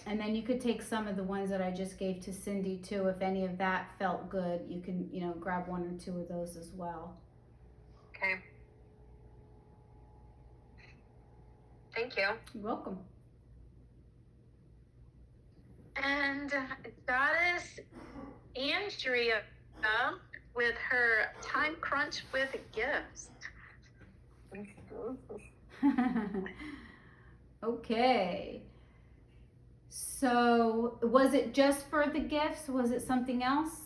And then you could take some of the ones that I just gave to Cindy too. If any of that felt good, you can, grab one or two of those as well. Okay. Thank you. You're welcome. And Goddess Andrea with her time crunch with gifts. Okay. So, was it just for the gifts? Was it something else?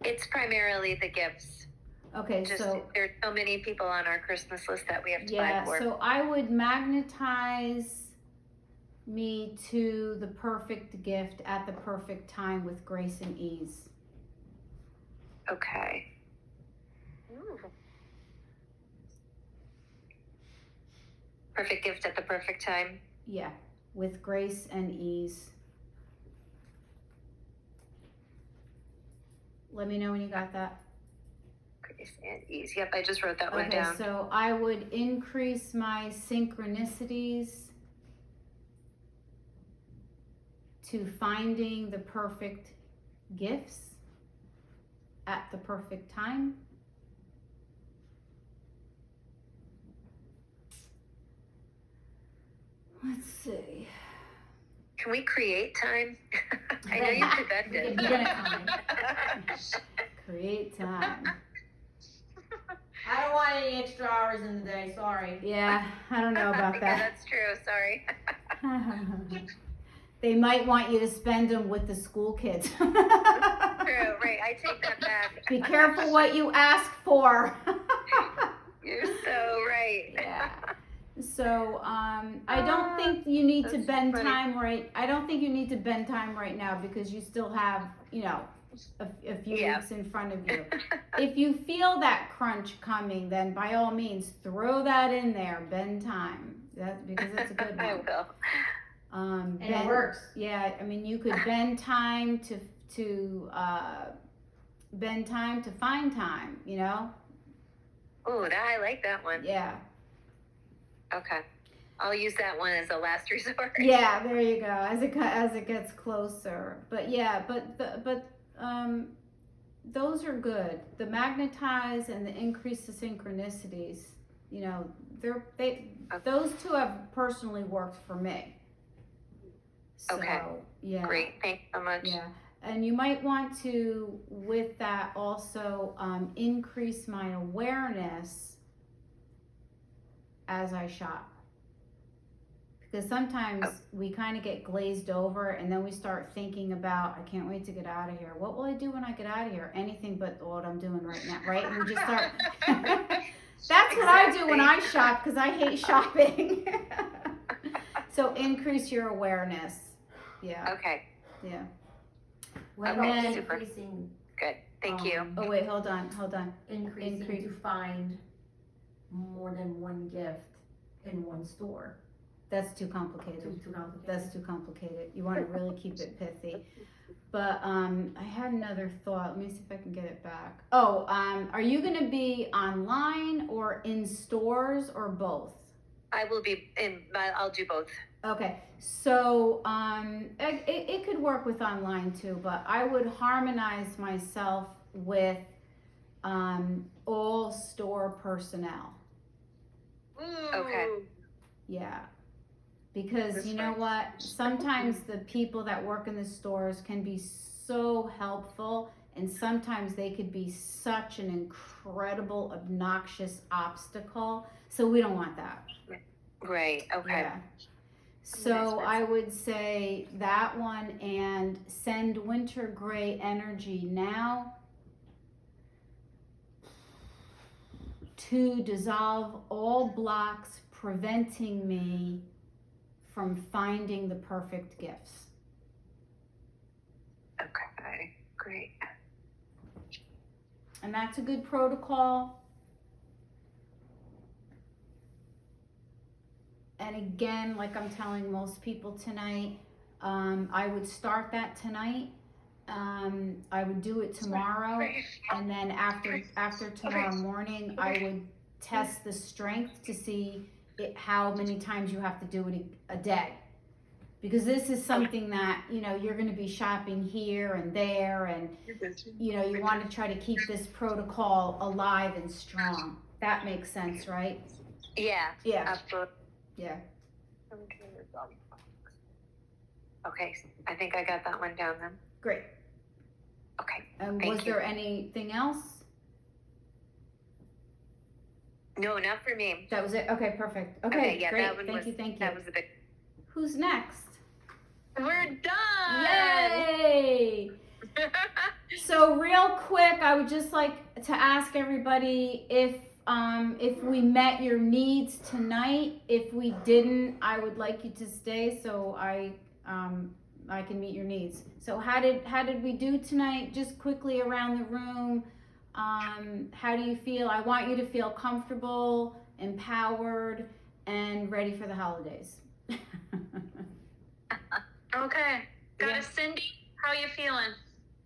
It's primarily the gifts. Okay, Just so there's so many people on our Christmas list that we have to yeah, buy for. so I would magnetize me to the perfect gift at the perfect time with grace and ease. Okay. Ooh. Perfect gift at the perfect time. Yeah, with grace and ease. Let me know when you got that. Grace and ease. Yep, I just wrote that one Okay, down. so I would increase my synchronicities to finding the perfect gifts at the perfect time. Let's see. Can we create time? I know you did that. We can Did. be on time. Create time. I don't want any extra hours in the day, sorry. Yeah, I don't know about Yeah, that. that's true. Sorry. They might want you to spend them with the school kids. True. Right. I take that back. Be careful what you ask for. You're so right. Yeah. So, I don't think you need to That's bend funny. time right. I don't think you need to bend time right now because you still have, a few Yeah. weeks in front of you. If you feel that crunch coming, then by all means throw that in there. Bend time. Because that's a good I one. will. And it works. Yeah, I mean, you could bend time to bend time to find time. Oh, I like that one. Yeah. Okay. I'll use that one as a last resort. Yeah, there you go. As it gets closer, but yeah, those are good. The magnetize and the increase the synchronicities. Those two have personally worked for me. So, Okay. Yeah. Great. Thanks so much. Yeah, and you might want to, with that, also increase my awareness as I shop. Because sometimes we kind of get glazed over and then we start thinking about, I can't wait to get out of here. What will I do when I get out of here? Anything but what I'm doing right now, right? And we just start. That's what I do when I shop because I hate shopping. So increase your awareness. Yeah. Okay. Yeah. What Okay, about super. increasing, Good. Thank you. Oh wait, hold on. increasing Increase. to find more than one gift in one store? That's too complicated. Too complicated. That's too complicated. You want to really keep it pithy. But I had another thought. Let me see if I can get it back. Oh, are you going to be online or in stores or both? I will be in. I'll do both. Okay, so it could work with online too, but I would harmonize myself with all store personnel. Ooh. Okay. Yeah. Because That's you know right. what? Sometimes the people that work in the stores can be so helpful, and sometimes they could be such an incredible, obnoxious obstacle. So we don't want that. Right. Okay. Yeah. So I would say that one, and send winter gray energy now to dissolve all blocks preventing me from finding the perfect gifts. Okay. Great. And that's a good protocol. And again, like I'm telling most people tonight, I would start that tonight. I would do it tomorrow, and then after tomorrow morning, I would test the strength to see how many times you have to do it a day. Because this is something that, you know, you're going to be shopping here and there, and, you know, you want to try to keep this protocol alive and strong. That makes sense, right? Yeah. Yeah. Absolutely. Yeah. Okay. I think I got that one down then. Great. Okay. And Thank was you. there anything else? No, not for me. That was it? Okay, perfect. Okay, yeah, great. that one Thank you, thank you. That was the big. Who's next? We're done. Yay! So real quick, I would just like to ask everybody if we met your needs tonight. If we didn't, I would like you to stay so I can meet your needs. So how did we do tonight? Just quickly around the room. How do you feel? I want you to feel comfortable, empowered, and ready for the holidays. Okay. Got Yeah. it, Cindy. How you feeling?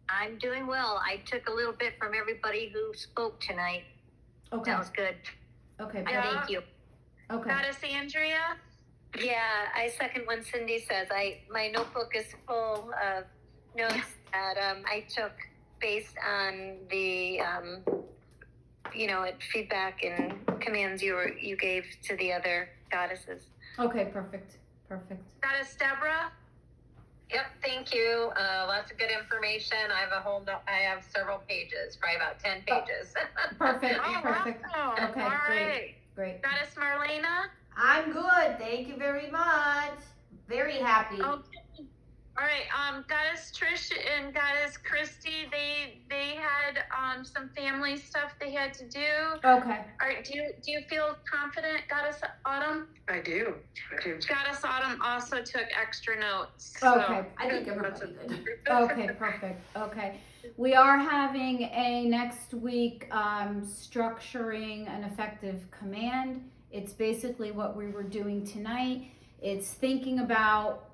I'm doing well. I took a little bit from everybody who spoke tonight. Okay. That was good. Okay. Yeah. Thank you. Okay. Got us, Andrea. Yeah, I second what Cindy says. My notebook is full of notes that I took based on the feedback and commands you gave to the other goddesses. Okay. Perfect. Perfect. Got us, Deborah. Yep, thank you. Lots of good information. I have several pages, probably about 10 pages. Perfect. Oh, Perfect. awesome. Okay. All Great. right. Great. Got us, Marlena. I'm good. Thank you very much. Very happy. Okay. All right. Goddess Trish and Goddess Christy, they had some family stuff they had to do. Okay. All right. Do you feel confident, Goddess Autumn? I do. Goddess Autumn also took extra notes. So. Okay. I think everybody did. Okay, perfect. Okay. We are having a next week structuring an effective command. It's basically what we were doing tonight. It's thinking about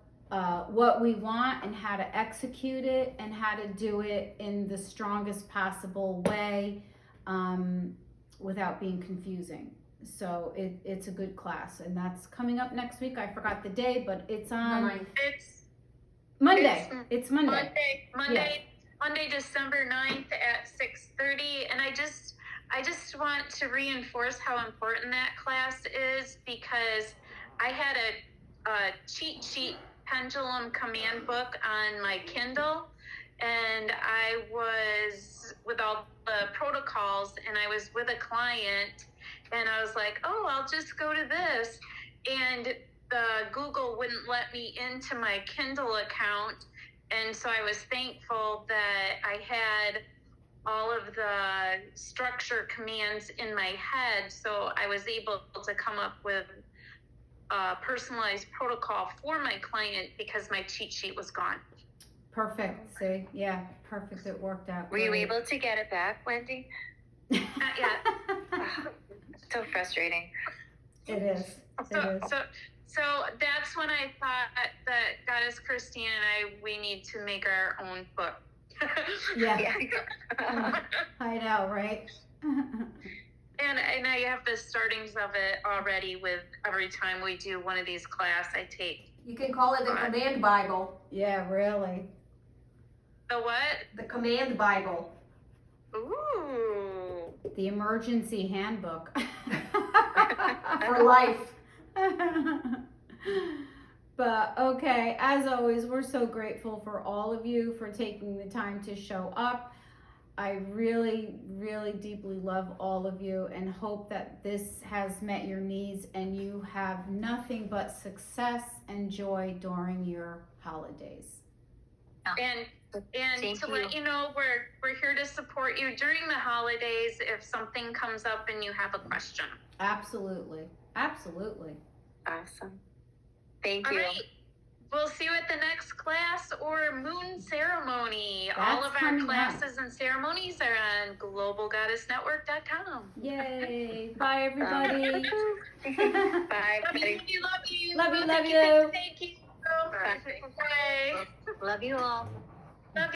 what we want and how to execute it and how to do it in the strongest possible way without being confusing. So it's a good class, and that's coming up next week. I forgot the day, but it's on It's Monday. It's Monday. Monday, December 9th at 6:30. And I just want to reinforce how important that class is, because I had a cheat sheet Pendulum command book on my Kindle, and I was with all the protocols, and I was with a client, and I was like, oh, I'll just go to this, and the Google wouldn't let me into my Kindle account. And so I was thankful that I had all of the structure commands in my head, so I was able to come up with a personalized protocol for my client because my cheat sheet was gone. Perfect. See, yeah, perfect. It worked out. Were you able to get it back, Wendy? Not yet. So frustrating. It is. So that's when I thought that Goddess Christine and we need to make our own book. Yeah. I know, right? And I have the startings of it already. With every time we do one of these class, I take You can call it the Command Bible. Yeah, really. the what? The Command Bible. Ooh. The emergency handbook. For life. But okay, as always, we're so grateful for all of you for taking the time to show up. I really, really deeply love all of you and hope that this has met your needs and you have nothing but success and joy during your holidays. And Thank to you. let you know, we're here to support you during the holidays if something comes up and you have a question. Absolutely. Absolutely. Awesome. Thank All you. right. We'll see you at the next class or moon ceremony. All That's of our coming up. classes and ceremonies are on globalgoddessnetwork.com. Yay. Bye, everybody. Bye. Love Buddy. you, love you. Love you, love Thank you. Thank you. Bye. Bye. Love you all.